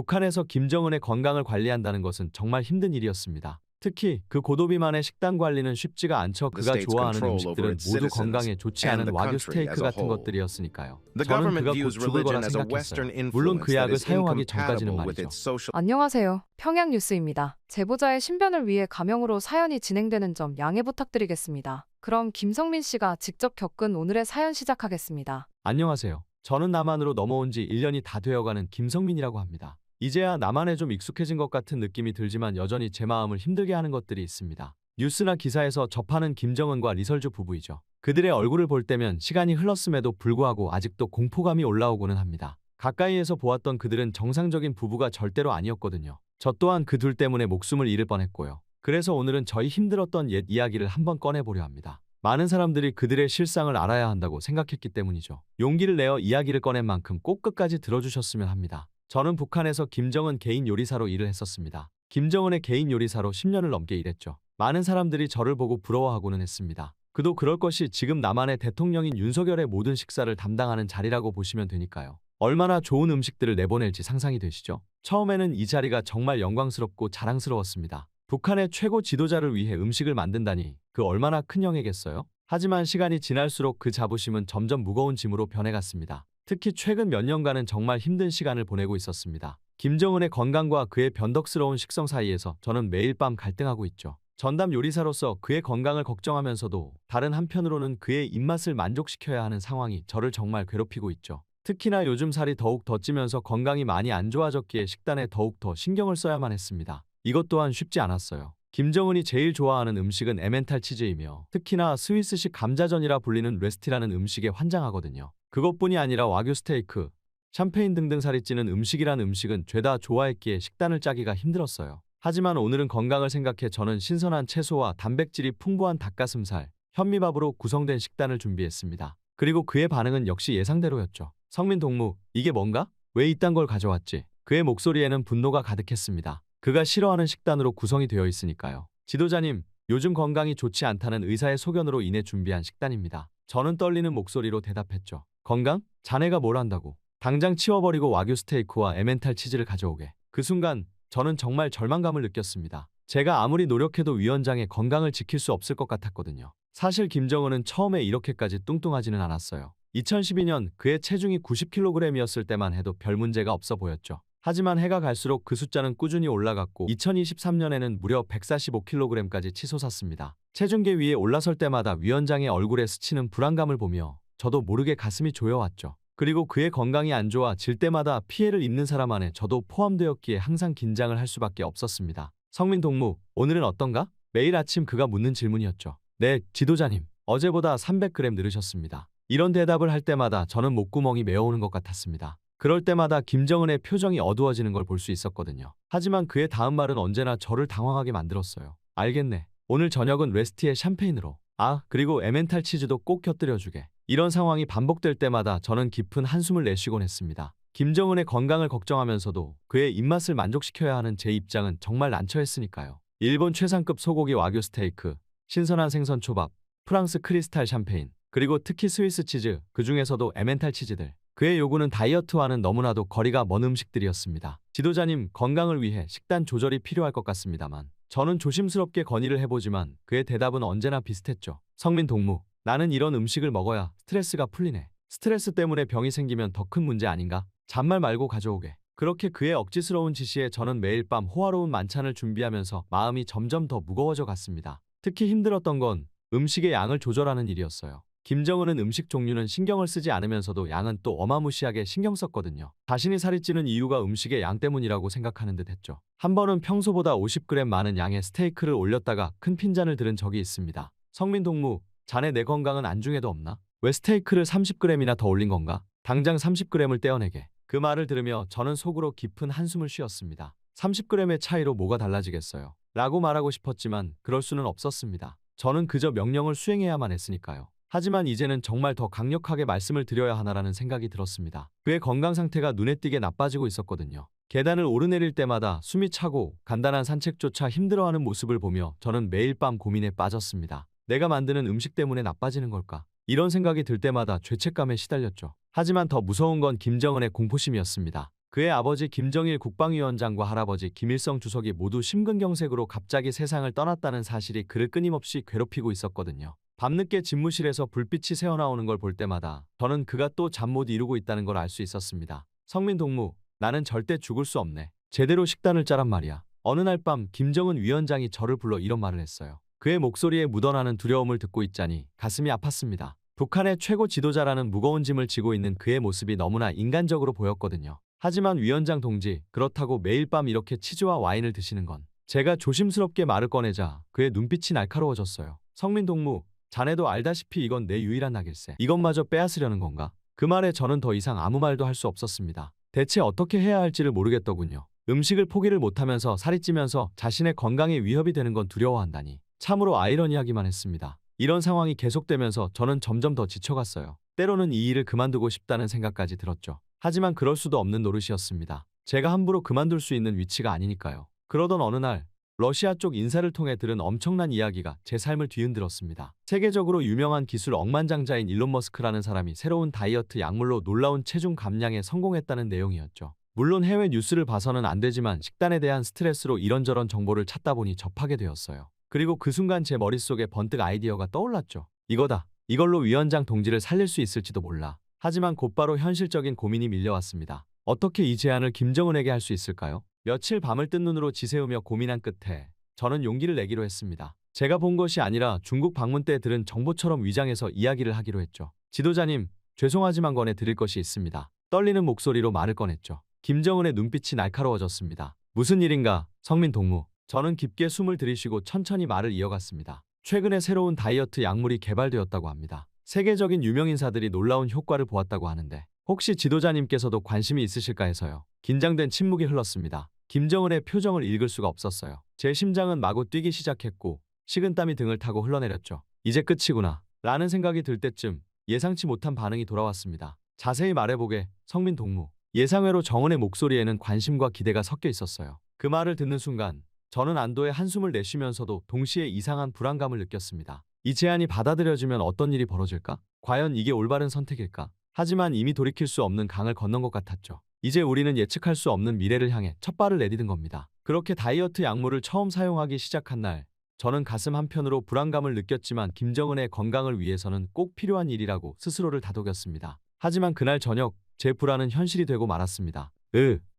북한에서 김정은의 건강을 관리한다는 것은 정말 힘든 일이었습니다. 특히 그 고도비만의 식단 관리는 쉽지가 않죠. The 그가 state's 좋아하는 control over 음식들은 its 모두 citizens 건강에 좋지 and 않은 the 와규 country 스테이크 as a 같은 whole. 것들이었으니까요. The 저는 government 그가 곧 views 죽을 거라 religion as a Western 생각했어요. 물론 influence 그 that 약을 is 사용하기 전까지는 incompatible with 말이죠. its social. 안녕하세요. 평양뉴스입니다. 제보자의 신변을 위해 가명으로 사연이 진행되는 점 양해 부탁드리겠습니다. 그럼 김성민 씨가 직접 겪은 오늘의 사연 시작하겠습니다. 안녕하세요. 저는 남한으로 넘어온 지 1년이 다 되어가는 김성민이라고 합니다. 이제야 남한에 좀 익숙해진 것 같은 느낌이 들지만 여전히 제 마음을 힘들게 하는 것들이 있습니다. 뉴스나 기사에서 접하는 김정은과 리설주 부부이죠. 그들의 얼굴을 볼 때면 시간이 흘렀음에도 불구하고 아직도 공포감이 올라오고는 합니다. 가까이에서 보았던 그들은 정상적인 부부가 절대로 아니었거든요. 저 또한 그 둘 때문에 목숨을 잃을 뻔했고요. 그래서 오늘은 저희 힘들었던 옛 이야기를 한번 꺼내보려 합니다. 많은 사람들이 그들의 실상을 알아야 한다고 생각했기 때문이죠. 용기를 내어 이야기를 꺼낸 만큼 꼭 끝까지 들어주셨으면 합니다. 저는 북한에서 김정은 개인 요리사로 일을 했었습니다. 김정은의 개인 요리사로 10년을 넘게 일했죠. 많은 사람들이 저를 보고 부러워하고는 했습니다. 그도 그럴 것이 지금 남한의 대통령인 윤석열의 모든 식사를 담당하는 자리라고 보시면 되니까요. 얼마나 좋은 음식들을 내보낼지 상상이 되시죠? 처음에는 이 자리가 정말 영광스럽고 자랑스러웠습니다. 북한의 최고 지도자를 위해 음식을 만든다니 그 얼마나 큰 영예겠어요? 하지만 시간이 지날수록 그 자부심은 점점 무거운 짐으로 변해갔습니다. 특히 최근 몇 년간은 정말 힘든 시간을 보내고 있었습니다. 김정은의 건강과 그의 변덕스러운 식성 사이에서 저는 매일 밤 갈등하고 있죠. 전담 요리사로서 그의 건강을 걱정하면서도 다른 한편으로는 그의 입맛을 만족시켜야 하는 상황이 저를 정말 괴롭히고 있죠. 특히나 요즘 살이 더욱 더 찌면서 건강이 많이 안 좋아졌기에 식단에 더욱 더 신경을 써야만 했습니다. 이것 또한 쉽지 않았어요. 김정은이 제일 좋아하는 음식은 에멘탈 치즈이며 특히나 스위스식 감자전이라 불리는 레스티라는 음식에 환장하거든요. 그것뿐이 아니라 와규 스테이크, 샴페인 등등 살이 찌는 음식이란 음식은 죄다 좋아했기에 식단을 짜기가 힘들었어요. 하지만 오늘은 건강을 생각해 저는 신선한 채소와 단백질이 풍부한 닭가슴살, 현미밥으로 구성된 식단을 준비했습니다. 그리고 그의 반응은 역시 예상대로였죠. 성민 동무, 이게 뭔가? 왜 이딴 걸 가져왔지? 그의 목소리에는 분노가 가득했습니다. 그가 싫어하는 식단으로 구성이 되어 있으니까요. 지도자님, 요즘 건강이 좋지 않다는 의사의 소견으로 인해 준비한 식단입니다. 저는 떨리는 목소리로 대답했죠. 건강? 자네가 뭘 한다고? 당장 치워버리고 와규 스테이크와 에멘탈 치즈를 가져오게. 그 순간 저는 정말 절망감을 느꼈습니다. 제가 아무리 노력해도 위원장의 건강을 지킬 수 없을 것 같았거든요. 사실 김정은은 처음에 이렇게까지 뚱뚱하지는 않았어요. 2012년 그의 체중이 90kg이었을 때만 해도 별 문제가 없어 보였죠. 하지만 해가 갈수록 그 숫자는 꾸준히 올라갔고 2023년에는 무려 145kg까지 치솟았습니다. 체중계 위에 올라설 때마다 위원장의 얼굴에 스치는 불안감을 보며 저도 모르게 가슴이 조여왔죠. 그리고 그의 건강이 안 좋아질 때마다 피해를 입는 사람 안에 저도 포함되었기에 항상 긴장을 할 수밖에 없었습니다. 성민 동무, 오늘은 어떤가? 매일 아침 그가 묻는 질문이었죠. 네, 지도자님. 어제보다 300g 늘으셨습니다. 이런 대답을 할 때마다 저는 목구멍이 메어오는 것 같았습니다. 그럴 때마다 김정은의 표정이 어두워지는 걸 볼 수 있었거든요. 하지만 그의 다음 말은 언제나 저를 당황하게 만들었어요. 알겠네. 오늘 저녁은 레스티의 샴페인으로. 아, 그리고 에멘탈 치즈도 꼭 곁들여주게. 이런 상황이 반복될 때마다 저는 깊은 한숨을 내쉬곤 했습니다. 김정은의 건강을 걱정하면서도 그의 입맛을 만족시켜야 하는 제 입장은 정말 난처했으니까요. 일본 최상급 소고기 와규 스테이크, 신선한 생선 초밥, 프랑스 크리스탈 샴페인, 그리고 특히 스위스 치즈, 그 중에서도 에멘탈 치즈들. 그의 요구는 다이어트와는 너무나도 거리가 먼 음식들이었습니다. 지도자님, 건강을 위해 식단 조절이 필요할 것 같습니다만 저는 조심스럽게 건의를 해보지만 그의 대답은 언제나 비슷했죠. 성민 동무, 나는 이런 음식을 먹어야 스트레스가 풀리네. 스트레스 때문에 병이 생기면 더 큰 문제 아닌가? 잔말 말고 가져오게. 그렇게 그의 억지스러운 지시에 저는 매일 밤 호화로운 만찬을 준비하면서 마음이 점점 더 무거워져 갔습니다. 특히 힘들었던 건 음식의 양을 조절하는 일이었어요. 김정은은 음식 종류는 신경을 쓰지 않으면서도 양은 또 어마무시하게 신경 썼거든요. 자신이 살이 찌는 이유가 음식의 양 때문이라고 생각하는 듯 했죠. 한 번은 평소보다 50g 많은 양의 스테이크를 올렸다가 큰 핀잔을 들은 적이 있습니다. 성민 동무, 자네 내 건강은 안중에도 없나? 왜 스테이크를 30g이나 더 올린 건가? 당장 30g을 떼어내게. 그 말을 들으며 저는 속으로 깊은 한숨을 쉬었습니다. 30g의 차이로 뭐가 달라지겠어요? 라고 말하고 싶었지만 그럴 수는 없었습니다. 저는 그저 명령을 수행해야만 했으니까요. 하지만 이제는 정말 더 강력하게 말씀을 드려야 하나라는 생각이 들었습니다. 그의 건강 상태가 눈에 띄게 나빠지고 있었거든요. 계단을 오르내릴 때마다 숨이 차고 간단한 산책조차 힘들어하는 모습을 보며 저는 매일 밤 고민에 빠졌습니다. 내가 만드는 음식 때문에 나빠지는 걸까? 이런 생각이 들 때마다 죄책감에 시달렸죠. 하지만 더 무서운 건 김정은의 공포심이었습니다. 그의 아버지 김정일 국방위원장과 할아버지 김일성 주석이 모두 심근경색으로 갑자기 세상을 떠났다는 사실이 그를 끊임없이 괴롭히고 있었거든요. 밤늦게 집무실에서 불빛이 새어나오는 걸 볼 때마다 저는 그가 또 잠 못 이루고 있다는 걸 알 수 있었습니다. 성민 동무, 나는 절대 죽을 수 없네. 제대로 식단을 짜란 말이야. 어느 날 밤 김정은 위원장이 저를 불러 이런 말을 했어요. 그의 목소리에 묻어나는 두려움을 듣고 있자니 가슴이 아팠습니다. 북한의 최고 지도자라는 무거운 짐을 지고 있는 그의 모습이 너무나 인간적으로 보였거든요. 하지만 위원장 동지, 그렇다고 매일 밤 이렇게 치즈와 와인을 드시는 건. 제가 조심스럽게 말을 꺼내자 그의 눈빛이 날카로워졌어요. 성민 동무, 자네도 알다시피 이건 내 유일한 낙일세. 이것마저 빼앗으려는 건가? 그 말에 저는 더 이상 아무 말도 할 수 없었습니다. 대체 어떻게 해야 할지를 모르겠더군요. 음식을 포기를 못하면서 살이 찌면서 자신의 건강에 위협이 되는 건 두려워한다니. 참으로 아이러니하기만 했습니다. 이런 상황이 계속되면서 저는 점점 더 지쳐갔어요. 때로는 이 일을 그만두고 싶다는 생각까지 들었죠. 하지만 그럴 수도 없는 노릇이었습니다. 제가 함부로 그만둘 수 있는 위치가 아니니까요. 그러던 어느 날 러시아 쪽 인사를 통해 들은 엄청난 이야기가 제 삶을 뒤흔들었습니다. 세계적으로 유명한 기술 억만장자인 일론 머스크라는 사람이 새로운 다이어트 약물로 놀라운 체중 감량에 성공했다는 내용이었죠. 물론 해외 뉴스를 봐서는 안 되지만 식단에 대한 스트레스로 이런저런 정보를 찾다 보니 접하게 되었어요. 그리고 그 순간 제 머릿속에 번뜩 아이디어가 떠올랐죠. 이거다. 이걸로 위원장 동지를 살릴 수 있을지도 몰라. 하지만 곧바로 현실적인 고민이 밀려왔습니다. 어떻게 이 제안을 김정은에게 할 수 있을까요? 며칠 밤을 뜬 눈으로 지새우며 고민한 끝에 저는 용기를 내기로 했습니다. 제가 본 것이 아니라 중국 방문 때 들은 정보처럼 위장해서 이야기를 하기로 했죠. 지도자님, 죄송하지만 권해드릴 것이 있습니다. 떨리는 목소리로 말을 꺼냈죠. 김정은의 눈빛이 날카로워졌습니다. 무슨 일인가, 성민 동무. 저는 깊게 숨을 들이쉬고 천천히 말을 이어갔습니다. 최근에 새로운 다이어트 약물이 개발되었다고 합니다. 세계적인 유명인사들이 놀라운 효과를 보았다고 하는데 혹시 지도자님께서도 관심이 있으실까 해서요. 긴장된 침묵이 흘렀습니다. 김정은의 표정을 읽을 수가 없었어요. 제 심장은 마구 뛰기 시작했고 식은땀이 등을 타고 흘러내렸죠. 이제 끝이구나 라는 생각이 들 때쯤 예상치 못한 반응이 돌아왔습니다. 자세히 말해보게, 성민 동무. 예상외로 정은의 목소리에는 관심과 기대가 섞여 있었어요. 그 말을 듣는 순간 저는 안도의 한숨을 내쉬면서도 동시에 이상한 불안감을 느꼈습니다. 이 제안이 받아들여지면 어떤 일이 벌어질까? 과연 이게 올바른 선택일까? 하지만 이미 돌이킬 수 없는 강을 건넌 것 같았죠. 이제 우리는 예측할 수 없는 미래를 향해 첫 발을 내디딘 겁니다. 그렇게 다이어트 약물을 처음 사용하기 시작한 날, 저는 가슴 한편으로 불안감을 느꼈지만 김정은의 건강을 위해서는 꼭 필요한 일이라고 스스로를 다독였습니다. 하지만 그날 저녁, 제 불안은 현실이 되고 말았습니다.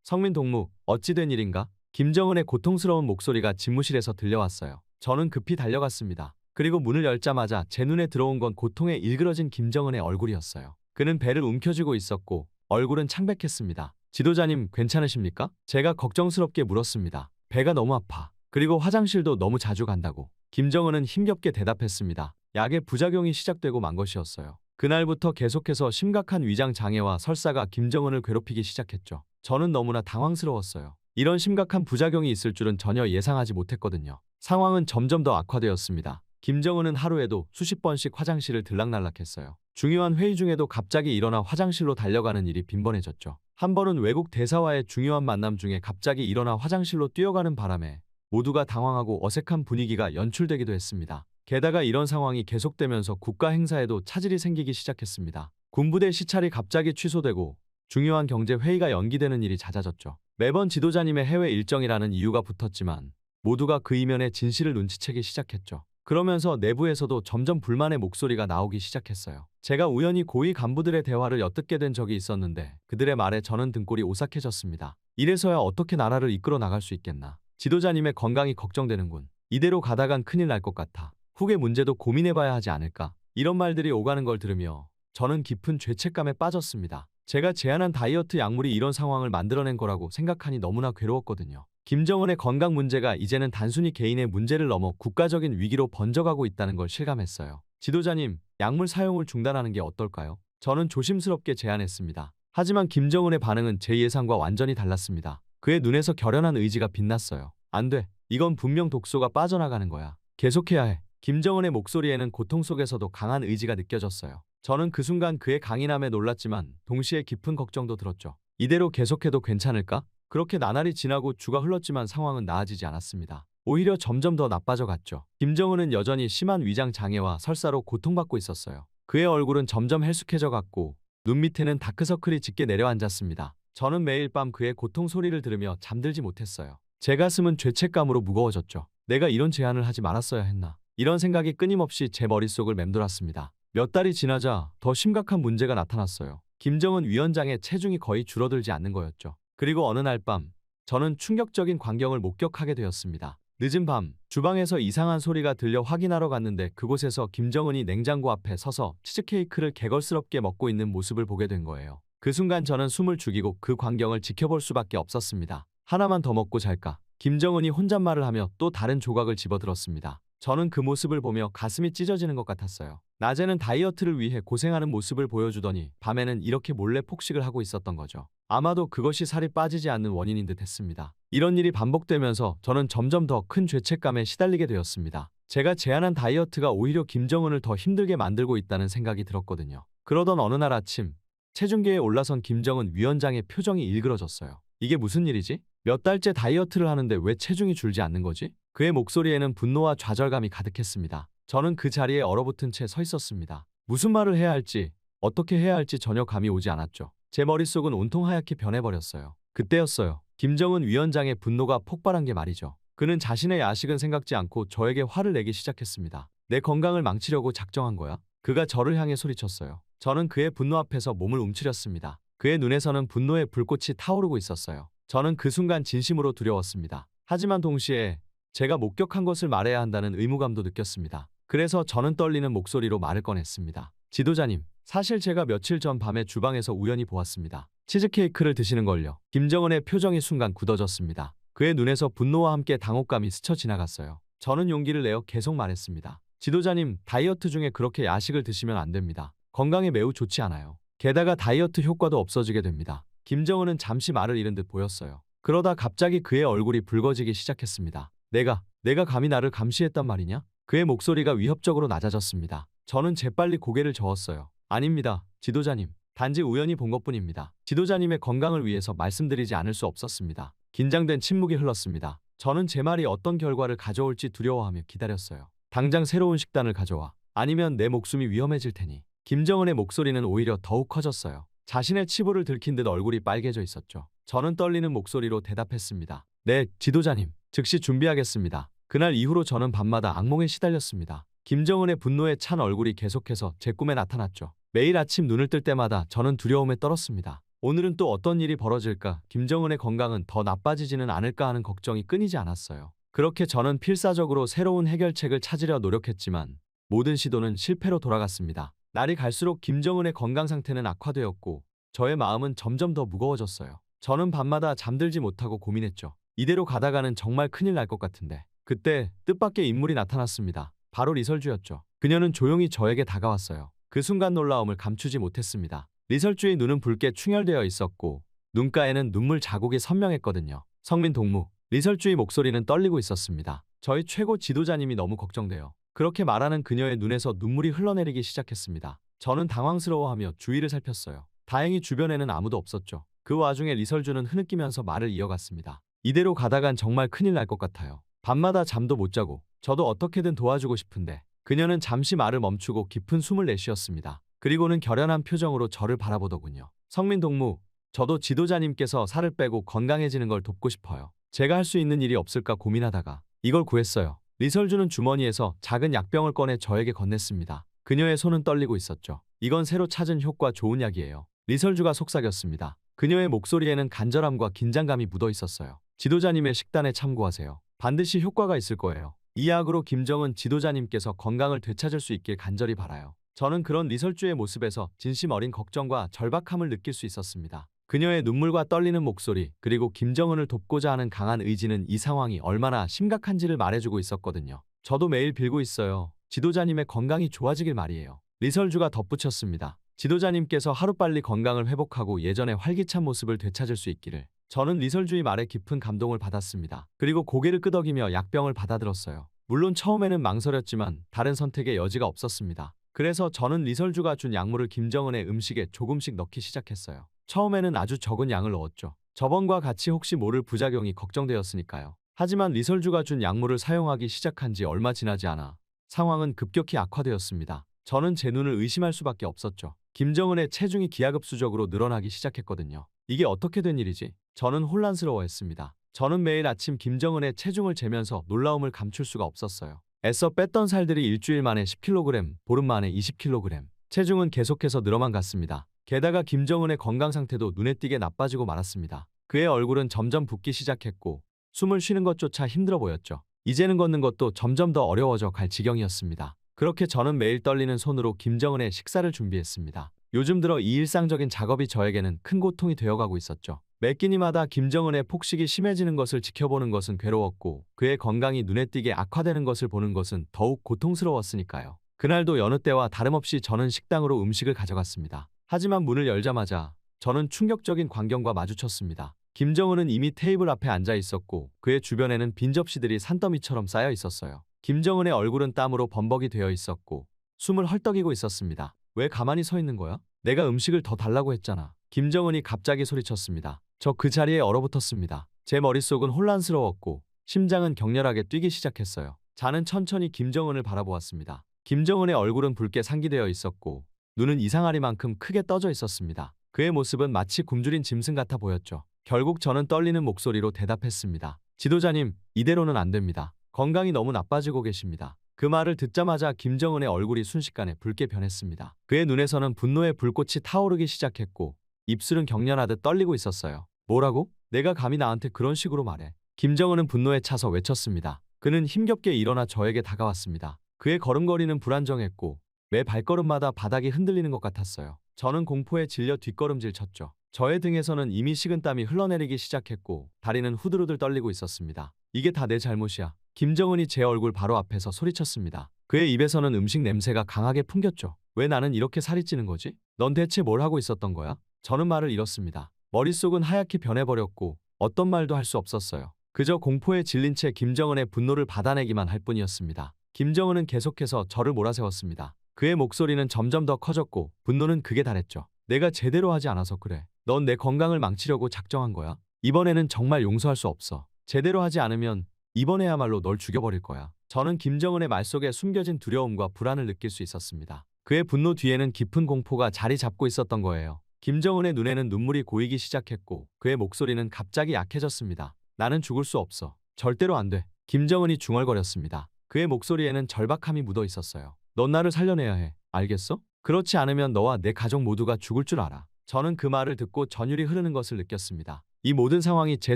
성민 동무, 어찌 된 일인가? 김정은의 고통스러운 목소리가 집무실에서 들려왔어요. 저는 급히 달려갔습니다. 그리고 문을 열자마자 제 눈에 들어온 건 고통에 일그러진 김정은의 얼굴이었어요. 그는 배를 움켜쥐고 있었고 얼굴은 창백했습니다. 지도자님, 괜찮으십니까? 제가 걱정스럽게 물었습니다. 배가 너무 아파. 그리고 화장실도 너무 자주 간다고. 김정은은 힘겹게 대답했습니다. 약의 부작용이 시작되고 만 것이었어요. 그날부터 계속해서 심각한 위장 장애와 설사가 김정은을 괴롭히기 시작했죠. 저는 너무나 당황스러웠어요. 이런 심각한 부작용이 있을 줄은 전혀 예상하지 못했거든요. 상황은 점점 더 악화되었습니다. 김정은은 하루에도 수십 번씩 화장실을 들락날락했어요. 중요한 회의 중에도 갑자기 일어나 화장실로 달려가는 일이 빈번해졌죠. 한 번은 외국 대사와의 중요한 만남 중에 갑자기 일어나 화장실로 뛰어가는 바람에 모두가 당황하고 어색한 분위기가 연출되기도 했습니다. 게다가 이런 상황이 계속되면서 국가 행사에도 차질이 생기기 시작했습니다. 군부대 시찰이 갑자기 취소되고 중요한 경제 회의가 연기되는 일이 잦아졌죠. 매번 지도자님의 해외 일정이라는 이유가 붙었지만 모두가 그 이면의 진실을 눈치채기 시작했죠. 그러면서 내부에서도 점점 불만의 목소리가 나오기 시작했어요. 제가 우연히 고위 간부들의 대화를 엿듣게 된 적이 있었는데 그들의 말에 저는 등골이 오싹해졌습니다. 이래서야 어떻게 나라를 이끌어 나갈 수 있겠나. 지도자님의 건강이 걱정되는군. 이대로 가다간 큰일 날 것 같아. 후계 문제도 고민해봐야 하지 않을까. 이런 말들이 오가는 걸 들으며 저는 깊은 죄책감에 빠졌습니다. 제가 제안한 다이어트 약물이 이런 상황을 만들어낸 거라고 생각하니 너무나 괴로웠거든요. 김정은의 건강 문제가 이제는 단순히 개인의 문제를 넘어 국가적인 위기로 번져가고 있다는 걸 실감했어요. 지도자님, 약물 사용을 중단하는 게 어떨까요? 저는 조심스럽게 제안했습니다. 하지만 김정은의 반응은 제 예상과 완전히 달랐습니다. 그의 눈에서 결연한 의지가 빛났어요. 안 돼. 이건 분명 독소가 빠져나가는 거야. 계속해야 해. 김정은의 목소리에는 고통 속에서도 강한 의지가 느껴졌어요. 저는 그 순간 그의 강인함에 놀랐지만 동시에 깊은 걱정도 들었죠. 이대로 계속해도 괜찮을까? 그렇게 나날이 지나고 주가 흘렀지만 상황은 나아지지 않았습니다. 오히려 점점 더 나빠져 갔죠. 김정은은 여전히 심한 위장 장애와 설사로 고통받고 있었어요. 그의 얼굴은 점점 헬쑥해져 갔고 눈 밑에는 다크서클이 짙게 내려앉았습니다. 저는 매일 밤 그의 고통 소리를 들으며 잠들지 못했어요. 제 가슴은 죄책감으로 무거워졌죠. 내가 이런 제안을 하지 말았어야 했나. 이런 생각이 끊임없이 제 머릿속을 맴돌았습니다. 몇 달이 지나자 더 심각한 문제가 나타났어요. 김정은 위원장의 체중이 거의 줄어들지 않는 거였죠. 그리고 어느 날 밤, 저는 충격적인 광경을 목격하게 되었습니다. 늦은 밤, 주방에서 이상한 소리가 들려 확인하러 갔는데 그곳에서 김정은이 냉장고 앞에 서서 치즈케이크를 개걸스럽게 먹고 있는 모습을 보게 된 거예요. 그 순간 저는 숨을 죽이고 그 광경을 지켜볼 수밖에 없었습니다. 하나만 더 먹고 잘까? 김정은이 혼잣말을 하며 또 다른 조각을 집어들었습니다. 저는 그 모습을 보며 가슴이 찢어지는 것 같았어요. 낮에는 다이어트를 위해 고생하는 모습을 보여주더니 밤에는 이렇게 몰래 폭식을 하고 있었던 거죠. 아마도 그것이 살이 빠지지 않는 원인인 듯 했습니다. 이런 일이 반복되면서 저는 점점 더 큰 죄책감에 시달리게 되었습니다. 제가 제안한 다이어트가 오히려 김정은을 더 힘들게 만들고 있다는 생각이 들었거든요. 그러던 어느 날 아침, 체중계에 올라선 김정은 위원장의 표정이 일그러졌어요. 이게 무슨 일이지? 몇 달째 다이어트를 하는데 왜 체중이 줄지 않는 거지? 그의 목소리에는 분노와 좌절감이 가득했습니다. 저는 그 자리에 얼어붙은 채 서 있었습니다. 무슨 말을 해야 할지, 어떻게 해야 할지 전혀 감이 오지 않았죠. 제 머릿속은 온통 하얗게 변해버렸어요. 그때였어요. 김정은 위원장의 분노가 폭발한 게 말이죠. 그는 자신의 야식은 생각지 않고 저에게 화를 내기 시작했습니다. 내 건강을 망치려고 작정한 거야? 그가 저를 향해 소리쳤어요. 저는 그의 분노 앞에서 몸을 움츠렸습니다. 그의 눈에서는 분노의 불꽃이 타오르고 있었어요. 저는 그 순간 진심으로 두려웠습니다. 하지만 동시에 제가 목격한 것을 말해야 한다는 의무감도 느꼈습니다. 그래서 저는 떨리는 목소리로 말을 꺼냈습니다. 지도자님, 사실 제가 며칠 전 밤에 주방에서 우연히 보았습니다. 치즈케이크를 드시는 걸요. 김정은의 표정이 순간 굳어졌습니다. 그의 눈에서 분노와 함께 당혹감이 스쳐 지나갔어요. 저는 용기를 내어 계속 말했습니다. 지도자님, 다이어트 중에 그렇게 야식을 드시면 안 됩니다. 건강에 매우 좋지 않아요. 게다가 다이어트 효과도 없어지게 됩니다. 김정은은 잠시 말을 잃은 듯 보였어요. 그러다 갑자기 그의 얼굴이 붉어지기 시작했습니다. 내가 감히 나를 감시했단 말이냐? 그의 목소리가 위협적으로 낮아졌습니다. 저는 재빨리 고개를 저었어요. 아닙니다, 지도자님. 단지 우연히 본 것뿐입니다. 지도자님의 건강을 위해서 말씀드리지 않을 수 없었습니다. 긴장된 침묵이 흘렀습니다. 저는 제 말이 어떤 결과를 가져올지 두려워하며 기다렸어요. 당장 새로운 식단을 가져와. 아니면 내 목숨이 위험해질 테니. 김정은의 목소리는 오히려 더욱 커졌어요. 자신의 치부를 들킨 듯 얼굴이 빨개져 있었죠. 저는 떨리는 목소리로 대답했습니다. 네, 지도자님. 즉시 준비하겠습니다. 그날 이후로 저는 밤마다 악몽에 시달렸습니다. 김정은의 분노에 찬 얼굴이 계속해서 제 꿈에 나타났죠. 매일 아침 눈을 뜰 때마다 저는 두려움에 떨었습니다. 오늘은 또 어떤 일이 벌어질까? 김정은의 건강은 더 나빠지지는 않을까 하는 걱정이 끊이지 않았어요. 그렇게 저는 필사적으로 새로운 해결책을 찾으려 노력했지만 모든 시도는 실패로 돌아갔습니다. 날이 갈수록 김정은의 건강 상태는 악화되었고 저의 마음은 점점 더 무거워졌어요. 저는 밤마다 잠들지 못하고 고민했죠. 이대로 가다가는 정말 큰일 날 것 같은데. 그때 뜻밖의 인물이 나타났습니다. 바로 리설주였죠. 그녀는 조용히 저에게 다가왔어요. 그 순간 놀라움을 감추지 못했습니다. 리설주의 눈은 붉게 충혈되어 있었고 눈가에는 눈물 자국이 선명했거든요. 성민 동무, 리설주의 목소리는 떨리고 있었습니다. 저희 최고 지도자님이 너무 걱정돼요. 그렇게 말하는 그녀의 눈에서 눈물이 흘러내리기 시작했습니다. 저는 당황스러워하며 주위를 살폈어요. 다행히 주변에는 아무도 없었죠. 그 와중에 리설주는 흐느끼면서 말을 이어갔습니다. 이대로 가다간 정말 큰일 날 것 같아요. 밤마다 잠도 못 자고 저도 어떻게든 도와주고 싶은데. 그녀는 잠시 말을 멈추고 깊은 숨을 내쉬었습니다. 그리고는 결연한 표정으로 저를 바라보더군요. 성민 동무, 저도 지도자님께서 살을 빼고 건강해지는 걸 돕고 싶어요. 제가 할 수 있는 일이 없을까 고민하다가 이걸 구했어요. 리설주는 주머니에서 작은 약병을 꺼내 저에게 건넸습니다. 그녀의 손은 떨리고 있었죠. 이건 새로 찾은 효과 좋은 약이에요. 리설주가 속삭였습니다. 그녀의 목소리에는 간절함과 긴장감이 묻어 있었어요. 지도자님의 식단에 참고하세요. 반드시 효과가 있을 거예요. 이 약으로 김정은 지도자님께서 건강을 되찾을 수 있길 간절히 바라요. 저는 그런 리설주의 모습에서 진심 어린 걱정과 절박함을 느낄 수 있었습니다. 그녀의 눈물과 떨리는 목소리, 그리고 김정은을 돕고자 하는 강한 의지는 이 상황이 얼마나 심각한지를 말해주고 있었거든요. 저도 매일 빌고 있어요. 지도자님의 건강이 좋아지길 말이에요. 리설주가 덧붙였습니다. 지도자님께서 하루빨리 건강을 회복하고 예전의 활기찬 모습을 되찾을 수 있기를. 저는 리설주의 말에 깊은 감동을 받았습니다. 그리고 고개를 끄덕이며 약병을 받아들었어요. 물론 처음에는 망설였지만 다른 선택의 여지가 없었습니다. 그래서 저는 리설주가 준 약물을 김정은의 음식에 조금씩 넣기 시작했어요. 처음에는 아주 적은 양을 넣었죠. 저번과 같이 혹시 모를 부작용이 걱정되었으니까요. 하지만 리설주가 준 약물을 사용하기 시작한 지 얼마 지나지 않아 상황은 급격히 악화되었습니다. 저는 제 눈을 의심할 수밖에 없었죠. 김정은의 체중이 기하급수적으로 늘어나기 시작했거든요. 이게 어떻게 된 일이지? 저는 혼란스러워했습니다. 저는 매일 아침 김정은의 체중을 재면서 놀라움을 감출 수가 없었어요. 애써 뺐던 살들이 일주일 만에 10kg, 보름 만에 20kg. 체중은 계속해서 늘어만 갔습니다. 게다가 김정은의 건강 상태도 눈에 띄게 나빠지고 말았습니다. 그의 얼굴은 점점 붓기 시작했고 숨을 쉬는 것조차 힘들어 보였죠. 이제는 걷는 것도 점점 더 어려워져 갈 지경이었습니다. 그렇게 저는 매일 떨리는 손으로 김정은의 식사를 준비했습니다. 요즘 들어 이 일상적인 작업이 저에게는 큰 고통이 되어가고 있었죠. 매 끼니마다 김정은의 폭식이 심해지는 것을 지켜보는 것은 괴로웠고 그의 건강이 눈에 띄게 악화되는 것을 보는 것은 더욱 고통스러웠으니까요. 그날도 여느 때와 다름없이 저는 식당으로 음식을 가져갔습니다. 하지만 문을 열자마자 저는 충격적인 광경과 마주쳤습니다. 김정은은 이미 테이블 앞에 앉아 있었고 그의 주변에는 빈 접시들이 산더미처럼 쌓여 있었어요. 김정은의 얼굴은 땀으로 범벅이 되어 있었고 숨을 헐떡이고 있었습니다. 왜 가만히 서 있는 거야? 내가 음식을 더 달라고 했잖아. 김정은이 갑자기 소리쳤습니다. 저 그 자리에 얼어붙었습니다. 제 머릿속은 혼란스러웠고 심장은 격렬하게 뛰기 시작했어요. 저는 천천히 김정은을 바라보았습니다. 김정은의 얼굴은 붉게 상기되어 있었고 눈은 이상하리만큼 크게 떠져 있었습니다. 그의 모습은 마치 굶주린 짐승 같아 보였죠. 결국 저는 떨리는 목소리로 대답했습니다. 지도자님, 이대로는 안 됩니다. 건강이 너무 나빠지고 계십니다. 그 말을 듣자마자 김정은의 얼굴이 순식간에 붉게 변했습니다. 그의 눈에서는 분노의 불꽃이 타오르기 시작했고 입술은 격렬하듯 떨리고 있었어요. 뭐라고? 내가 감히 나한테 그런 식으로 말해. 김정은은 분노에 차서 외쳤습니다. 그는 힘겹게 일어나 저에게 다가왔습니다. 그의 걸음걸이는 불안정했고 매 발걸음마다 바닥이 흔들리는 것 같았어요. 저는 공포에 질려 뒷걸음질 쳤죠. 저의 등에서는 이미 식은땀이 흘러내리기 시작했고 다리는 후들후들 떨리고 있었습니다. 이게 다 내 잘못이야. 김정은이 제 얼굴 바로 앞에서 소리쳤습니다. 그의 입에서는 음식 냄새가 강하게 풍겼죠. 왜 나는 이렇게 살이 찌는 거지? 넌 대체 뭘 하고 있었던 거야? 저는 말을 잃었습니다. 머릿속은 하얗게 변해버렸고 어떤 말도 할 수 없었어요. 그저 공포에 질린 채 김정은의 분노를 받아내기만 할 뿐이었습니다. 김정은은 계속해서 저를 몰아세웠습니다. 그의 목소리는 점점 더 커졌고 분노는 극에 달했죠. 내가 제대로 하지 않아서 그래. 넌 내 건강을 망치려고 작정한 거야. 이번에는 정말 용서할 수 없어. 제대로 하지 않으면 이번에야말로 널 죽여버릴 거야. 저는 김정은의 말 속에 숨겨진 두려움과 불안을 느낄 수 있었습니다. 그의 분노 뒤에는 깊은 공포가 자리 잡고 있었던 거예요. 김정은의 눈에는 눈물이 고이기 시작했고 그의 목소리는 갑자기 약해졌습니다. 나는 죽을 수 없어. 절대로 안 돼. 김정은이 중얼거렸습니다. 그의 목소리에는 절박함이 묻어 있었어요. 넌 나를 살려내야 해. 알겠어? 그렇지 않으면 너와 내 가족 모두가 죽을 줄 알아. 저는 그 말을 듣고 전율이 흐르는 것을 느꼈습니다. 이 모든 상황이 제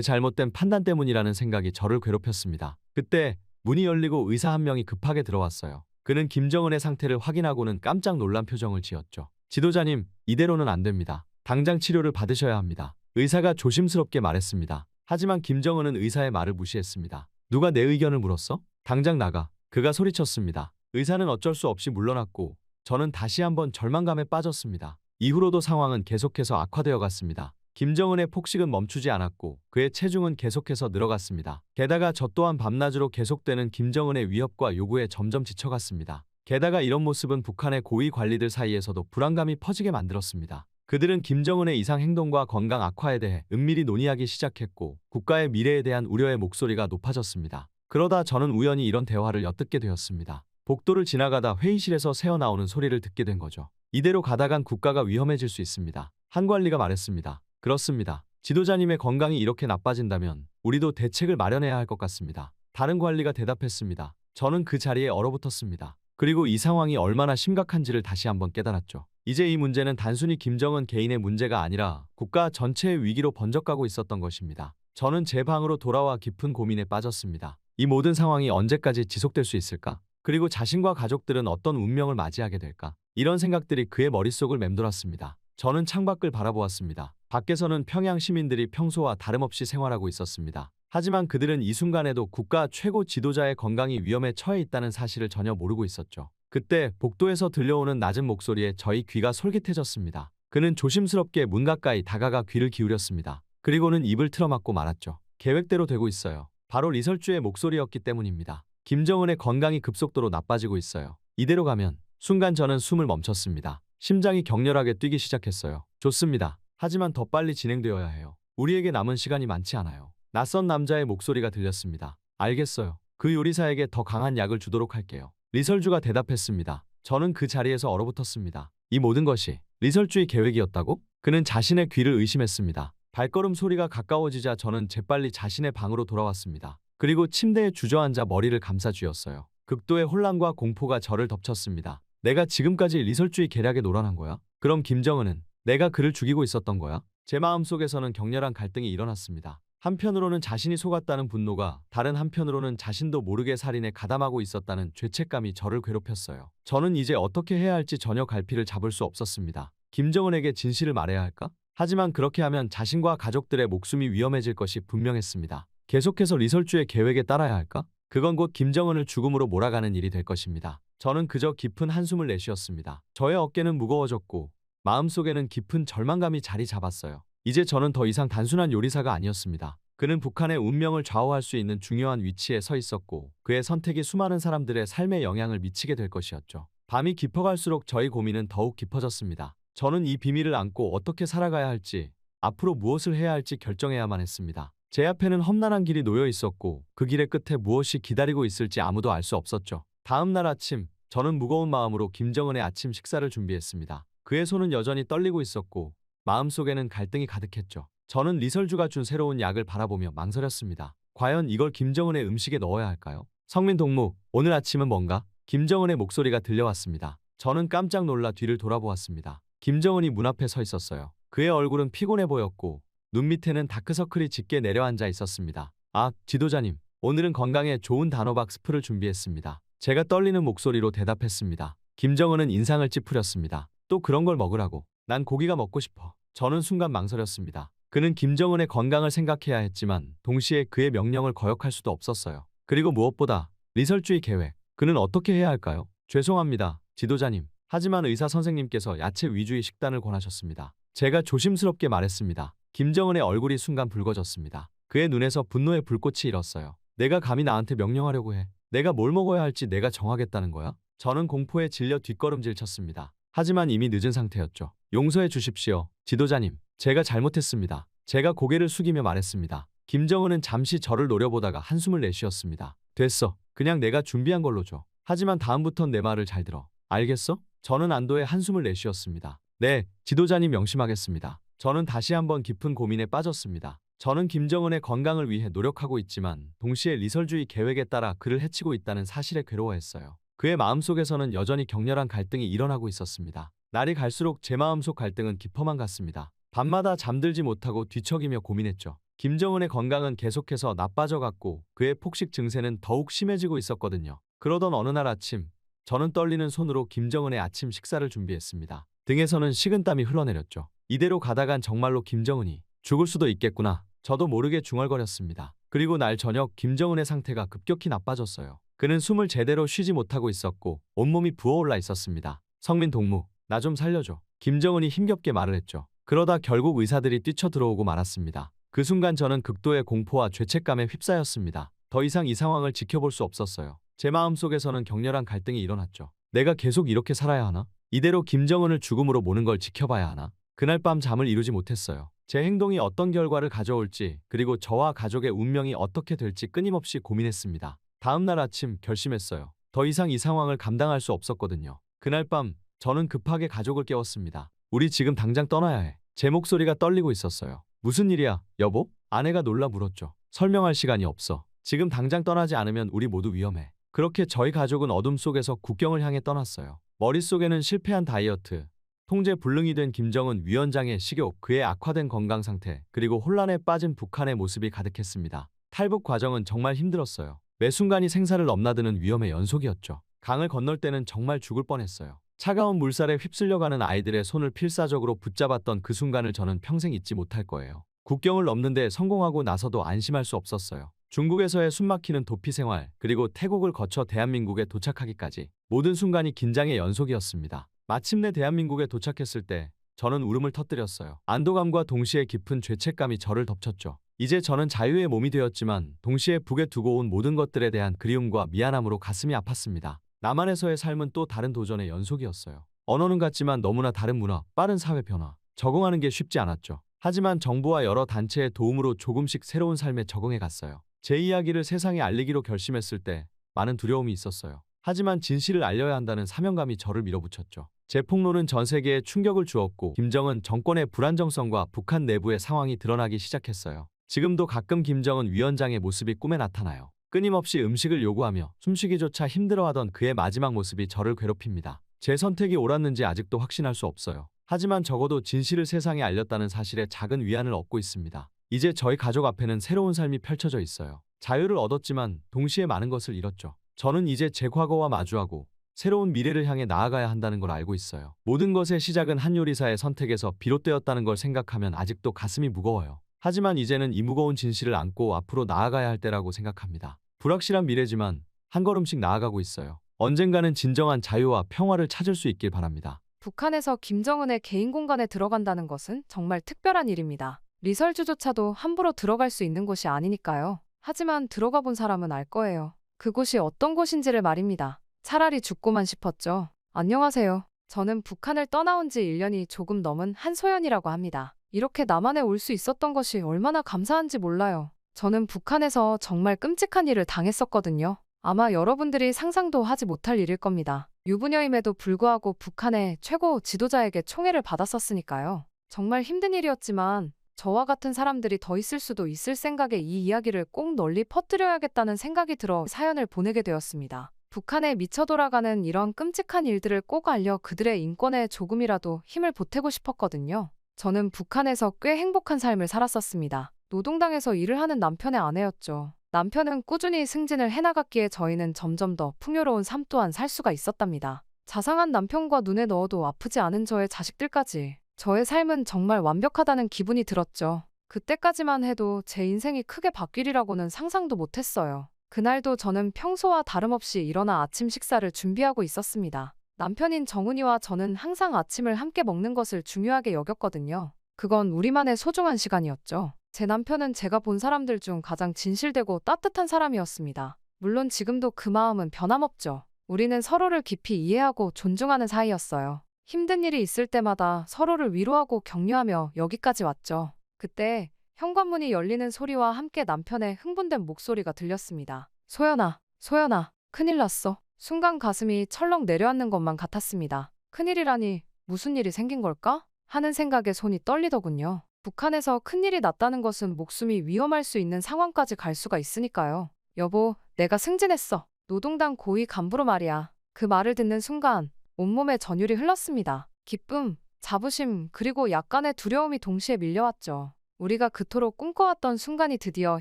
잘못된 판단 때문이라는 생각이 저를 괴롭혔습니다. 그때 문이 열리고 의사 한 명이 급하게 들어왔어요. 그는 김정은의 상태를 확인하고는 깜짝 놀란 표정을 지었죠. 지도자님, 이대로는 안 됩니다. 당장 치료를 받으셔야 합니다. 의사가 조심스럽게 말했습니다. 하지만 김정은은 의사의 말을 무시했습니다. 누가 내 의견을 물었어? 당장 나가. 그가 소리쳤습니다. 의사는 어쩔 수 없이 물러났고 저는 다시 한번 절망감에 빠졌습니다. 이후로도 상황은 계속해서 악화되어 갔습니다. 김정은의 폭식은 멈추지 않았고 그의 체중은 계속해서 늘어갔습니다. 게다가 저 또한 밤낮으로 계속되는 김정은의 위협과 요구에 점점 지쳐갔습니다. 게다가 이런 모습은 북한의 고위 관리들 사이에서도 불안감이 퍼지게 만들었습니다. 그들은 김정은의 이상 행동과 건강 악화에 대해 은밀히 논의하기 시작했고 국가의 미래에 대한 우려의 목소리가 높아졌습니다. 그러다 저는 우연히 이런 대화를 엿듣게 되었습니다. 복도를 지나가다 회의실에서 새어나오는 소리를 듣게 된 거죠. 이대로 가다간 국가가 위험해질 수 있습니다. 한 관리가 말했습니다. 그렇습니다. 지도자님의 건강이 이렇게 나빠진다면 우리도 대책을 마련해야 할 것 같습니다. 다른 관리가 대답했습니다. 저는 그 자리에 얼어붙었습니다. 그리고 이 상황이 얼마나 심각한지를 다시 한번 깨달았죠. 이제 이 문제는 단순히 김정은 개인의 문제가 아니라 국가 전체의 위기로 번져가고 있었던 것입니다. 저는 제 방으로 돌아와 깊은 고민에 빠졌습니다. 이 모든 상황이 언제까지 지속될 수 있을까? 그리고 자신과 가족들은 어떤 운명을 맞이하게 될까? 이런 생각들이 그의 머릿속을 맴돌았습니다. 저는 창밖을 바라보았습니다. 밖에서는 평양 시민들이 평소와 다름없이 생활하고 있었습니다. 하지만 그들은 이 순간에도 국가 최고 지도자의 건강이 위험에 처해 있다는 사실을 전혀 모르고 있었죠. 그때 복도에서 들려오는 낮은 목소리에 저희 귀가 솔깃해졌습니다. 그는 조심스럽게 문 가까이 다가가 귀를 기울였습니다. 그리고는 입을 틀어막고 말았죠. 계획대로 되고 있어요. 바로 리설주의 목소리였기 때문입니다. 김정은의 건강이 급속도로 나빠지고 있어요. 이대로 가면 순간 저는 숨을 멈췄습니다. 심장이 격렬하게 뛰기 시작했어요. 좋습니다. 하지만 더 빨리 진행되어야 해요. 우리에게 남은 시간이 많지 않아요. 낯선 남자의 목소리가 들렸습니다. 알겠어요. 그 요리사에게 더 강한 약을 주도록 할게요. 리설주가 대답했습니다. 저는 그 자리에서 얼어붙었습니다. 이 모든 것이 리설주의 계획이었다고? 그는 자신의 귀를 의심했습니다. 발걸음 소리가 가까워지자 저는 재빨리 자신의 방으로 돌아왔습니다. 그리고 침대에 주저앉아 머리를 감싸 쥐었어요. 극도의 혼란과 공포가 저를 덮쳤습니다. 내가 지금까지 리설주의 계략에 놀아난 거야? 그럼 김정은은 내가 그를 죽이고 있었던 거야? 제 마음속에서는 격렬한 갈등이 일어났습니다. 한편으로는 자신이 속았다는 분노가, 다른 한편으로는 자신도 모르게 살인에 가담하고 있었다는 죄책감이 저를 괴롭혔어요. 저는 이제 어떻게 해야 할지 전혀 갈피를 잡을 수 없었습니다. 김정은에게 진실을 말해야 할까? 하지만 그렇게 하면 자신과 가족들의 목숨이 위험해질 것이 분명했습니다. 계속해서 리설주의 계획에 따라야 할까? 그건 곧 김정은을 죽음으로 몰아가는 일이 될 것입니다. 저는 그저 깊은 한숨을 내쉬었습니다. 저의 어깨는 무거워졌고 마음속에는 깊은 절망감이 자리 잡았어요. 이제 저는 더 이상 단순한 요리사가 아니었습니다. 그는 북한의 운명을 좌우할 수 있는 중요한 위치에 서 있었고 그의 선택이 수많은 사람들의 삶에 영향을 미치게 될 것이었죠. 밤이 깊어갈수록 저희 고민은 더욱 깊어졌습니다. 저는 이 비밀을 안고 어떻게 살아가야 할지, 앞으로 무엇을 해야 할지 결정해야만 했습니다. 제 앞에는 험난한 길이 놓여 있었고 그 길의 끝에 무엇이 기다리고 있을지 아무도 알 수 없었죠. 다음 날 아침, 저는 무거운 마음으로 김정은의 아침 식사를 준비했습니다. 그의 손은 여전히 떨리고 있었고 마음속에는 갈등이 가득했죠. 저는 리설주가 준 새로운 약을 바라보며 망설였습니다. 과연 이걸 김정은의 음식에 넣어야 할까요? 성민 동무, 오늘 아침은 뭔가? 김정은의 목소리가 들려왔습니다. 저는 깜짝 놀라 뒤를 돌아보았습니다. 김정은이 문 앞에 서 있었어요. 그의 얼굴은 피곤해 보였고 눈 밑에는 다크서클이 짙게 내려앉아 있었습니다. 아, 지도자님, 오늘은 건강에 좋은 단호박 스프를 준비했습니다. 제가 떨리는 목소리로 대답했습니다. 김정은은 인상을 찌푸렸습니다. 또 그런 걸 먹으라고. 난 고기가 먹고 싶어. 저는 순간 망설였습니다. 그는 김정은의 건강을 생각해야 했지만 동시에 그의 명령을 거역할 수도 없었어요. 그리고 무엇보다 리설주의 계획. 그는 어떻게 해야 할까요? 죄송합니다, 지도자님. 하지만 의사 선생님께서 야채 위주의 식단을 권하셨습니다. 제가 조심스럽게 말했습니다. 김정은의 얼굴이 순간 붉어졌습니다. 그의 눈에서 분노의 불꽃이 일었어요. 내가 감히 나한테 명령하려고 해. 내가 뭘 먹어야 할지 내가 정하겠다는 거야? 저는 공포에 질려 뒷걸음질 쳤습니다. 하지만 이미 늦은 상태였죠. 용서해 주십시오, 지도자님. 제가 잘못했습니다. 제가 고개를 숙이며 말했습니다. 김정은은 잠시 저를 노려보다가 한숨을 내쉬었습니다. 됐어. 그냥 내가 준비한 걸로 줘. 하지만 다음부턴 내 말을 잘 들어. 알겠어? 저는 안도의 한숨을 내쉬었습니다. 네, 지도자님 명심하겠습니다. 저는 다시 한번 깊은 고민에 빠졌습니다. 저는 김정은의 건강을 위해 노력하고 있지만 동시에 리설주의 계획에 따라 그를 해치고 있다는 사실에 괴로워했어요. 그의 마음속에서는 여전히 격렬한 갈등이 일어나고 있었습니다. 날이 갈수록 제 마음속 갈등은 깊어만 갔습니다. 밤마다 잠들지 못하고 뒤척이며 고민했죠. 김정은의 건강은 계속해서 나빠져갔고 그의 폭식 증세는 더욱 심해지고 있었거든요. 그러던 어느 날 아침, 저는 떨리는 손으로 김정은의 아침 식사를 준비했습니다. 등에서는 식은땀이 흘러내렸죠. 이대로 가다간 정말로 김정은이 죽을 수도 있겠구나. 저도 모르게 중얼거렸습니다. 그리고 날 저녁 김정은의 상태가 급격히 나빠졌어요. 그는 숨을 제대로 쉬지 못하고 있었고 온몸이 부어올라 있었습니다. 성민 동무, 나 좀 살려줘. 김정은이 힘겹게 말을 했죠. 그러다 결국 의사들이 뛰쳐들어오고 말았습니다. 그 순간 저는 극도의 공포와 죄책감에 휩싸였습니다. 더 이상 이 상황을 지켜볼 수 없었어요. 제 마음속에서는 격렬한 갈등이 일어났죠. 내가 계속 이렇게 살아야 하나? 이대로 김정은을 죽음으로 모는 걸 지켜봐야 하나? 그날 밤 잠을 이루지 못했어요. 제 행동이 어떤 결과를 가져올지, 그리고 저와 가족의 운명이 어떻게 될지 끊임없이 고민했습니다. 다음 날 아침 결심했어요. 더 이상 이 상황을 감당할 수 없었거든요. 그날 밤 저는 급하게 가족을 깨웠습니다. 우리 지금 당장 떠나야 해. 제 목소리가 떨리고 있었어요. 무슨 일이야, 여보? 아내가 놀라 물었죠. 설명할 시간이 없어. 지금 당장 떠나지 않으면 우리 모두 위험해. 그렇게 저희 가족은 어둠 속에서 국경을 향해 떠났어요. 머릿속에는 실패한 다이어트, 통제 불능이 된 김정은 위원장의 식욕, 그의 악화된 건강 상태, 그리고 혼란에 빠진 북한의 모습이 가득했습니다. 탈북 과정은 정말 힘들었어요. 매 순간이 생사를 넘나드는 위험의 연속이었죠. 강을 건널 때는 정말 죽을 뻔했어요. 차가운 물살에 휩쓸려가는 아이들의 손을 필사적으로 붙잡았던 그 순간을 저는 평생 잊지 못할 거예요. 국경을 넘는데 성공하고 나서도 안심할 수 없었어요. 중국에서의 숨막히는 도피 생활, 그리고 태국을 거쳐 대한민국에 도착하기까지 모든 순간이 긴장의 연속이었습니다. 마침내 대한민국에 도착했을 때 저는 울음을 터뜨렸어요. 안도감과 동시에 깊은 죄책감이 저를 덮쳤죠. 이제 저는 자유의 몸이 되었지만 동시에 북에 두고 온 모든 것들에 대한 그리움과 미안함으로 가슴이 아팠습니다. 남한에서의 삶은 또 다른 도전의 연속이었어요. 언어는 같지만 너무나 다른 문화, 빠른 사회 변화, 적응하는 게 쉽지 않았죠. 하지만 정부와 여러 단체의 도움으로 조금씩 새로운 삶에 적응해 갔어요. 제 이야기를 세상에 알리기로 결심했을 때 많은 두려움이 있었어요. 하지만 진실을 알려야 한다는 사명감이 저를 밀어붙였죠. 제폭로는 전 세계에 충격을 주었고 김정은 정권의 불안정성과 북한 내부의 상황이 드러나기 시작했어요. 지금도 가끔 김정은 위원장의 모습이 꿈에 나타나요. 끊임없이 음식을 요구하며 숨쉬기조차 힘들어하던 그의 마지막 모습이 저를 괴롭힙니다. 제 선택이 옳았는지 아직도 확신할 수 없어요. 하지만 적어도 진실을 세상에 알렸다는 사실에 작은 위안을 얻고 있습니다. 이제 저희 가족 앞에는 새로운 삶이 펼쳐져 있어요. 자유를 얻었지만 동시에 많은 것을 잃었죠. 저는 이제 제 과거와 마주하고 새로운 미래를 향해 나아가야 한다는 걸 알고 있어요. 모든 것의 시작은 한 요리사의 선택에서 비롯되었다는 걸 생각하면 아직도 가슴이 무거워요. 하지만 이제는 이 무거운 진실을 안고 앞으로 나아가야 할 때라고 생각합니다. 불확실한 미래지만 한 걸음씩 나아가고 있어요. 언젠가는 진정한 자유와 평화를 찾을 수 있길 바랍니다. 북한에서 김정은의 개인 공간에 들어간다는 것은 정말 특별한 일입니다. 리설주조차도 함부로 들어갈 수 있는 곳이 아니니까요. 하지만 들어가 본 사람은 알 거예요. 그곳이 어떤 곳인지를 말입니다. 차라리 죽고만 싶었죠. 안녕하세요. 저는 북한을 떠나온 지 1년이 조금 넘은 한소연이라고 합니다. 이렇게 남한에 올 수 있었던 것이 얼마나 감사한지 몰라요. 저는 북한에서 정말 끔찍한 일을 당했었거든요. 아마 여러분들이 상상도 하지 못할 일일 겁니다. 유부녀임에도 불구하고 북한의 최고 지도자에게 총애를 받았었으니까요. 정말 힘든 일이었지만 저와 같은 사람들이 더 있을 수도 있을 생각에 이 이야기를 꼭 널리 퍼뜨려야겠다는 생각이 들어 사연을 보내게 되었습니다. 북한에 미쳐 돌아가는 이런 끔찍한 일들을 꼭 알려 그들의 인권에 조금이라도 힘을 보태고 싶었거든요. 저는 북한에서 꽤 행복한 삶을 살았었습니다. 노동당에서 일을 하는 남편의 아내였죠. 남편은 꾸준히 승진을 해나갔기에 저희는 점점 더 풍요로운 삶 또한 살 수가 있었답니다. 자상한 남편과 눈에 넣어도 아프지 않은 저의 자식들까지 저의 삶은 정말 완벽하다는 기분이 들었죠. 그때까지만 해도 제 인생이 크게 바뀌리라고는 상상도 못했어요. 그날도 저는 평소와 다름없이 일어나 아침 식사를 준비하고 있었습니다. 남편인 정훈이와 저는 항상 아침을 함께 먹는 것을 중요하게 여겼거든요. 그건 우리만의 소중한 시간이었죠. 제 남편은 제가 본 사람들 중 가장 진실되고 따뜻한 사람이었습니다. 물론 지금도 그 마음은 변함없죠. 우리는 서로를 깊이 이해하고 존중하는 사이였어요. 힘든 일이 있을 때마다 서로를 위로하고 격려하며 여기까지 왔죠. 그때 현관문이 열리는 소리와 함께 남편의 흥분된 목소리가 들렸습니다. 소연아, 소연아, 큰일 났어. 순간 가슴이 철렁 내려앉는 것만 같았습니다. 큰일이라니 무슨 일이 생긴 걸까? 하는 생각에 손이 떨리더군요. 북한에서 큰일이 났다는 것은 목숨이 위험할 수 있는 상황까지 갈 수가 있으니까요. 여보, 내가 승진했어. 노동당 고위 간부로 말이야. 그 말을 듣는 순간 온몸에 전율이 흘렀습니다. 기쁨, 자부심, 그리고 약간의 두려움이 동시에 밀려왔죠. 우리가 그토록 꿈꿔왔던 순간이 드디어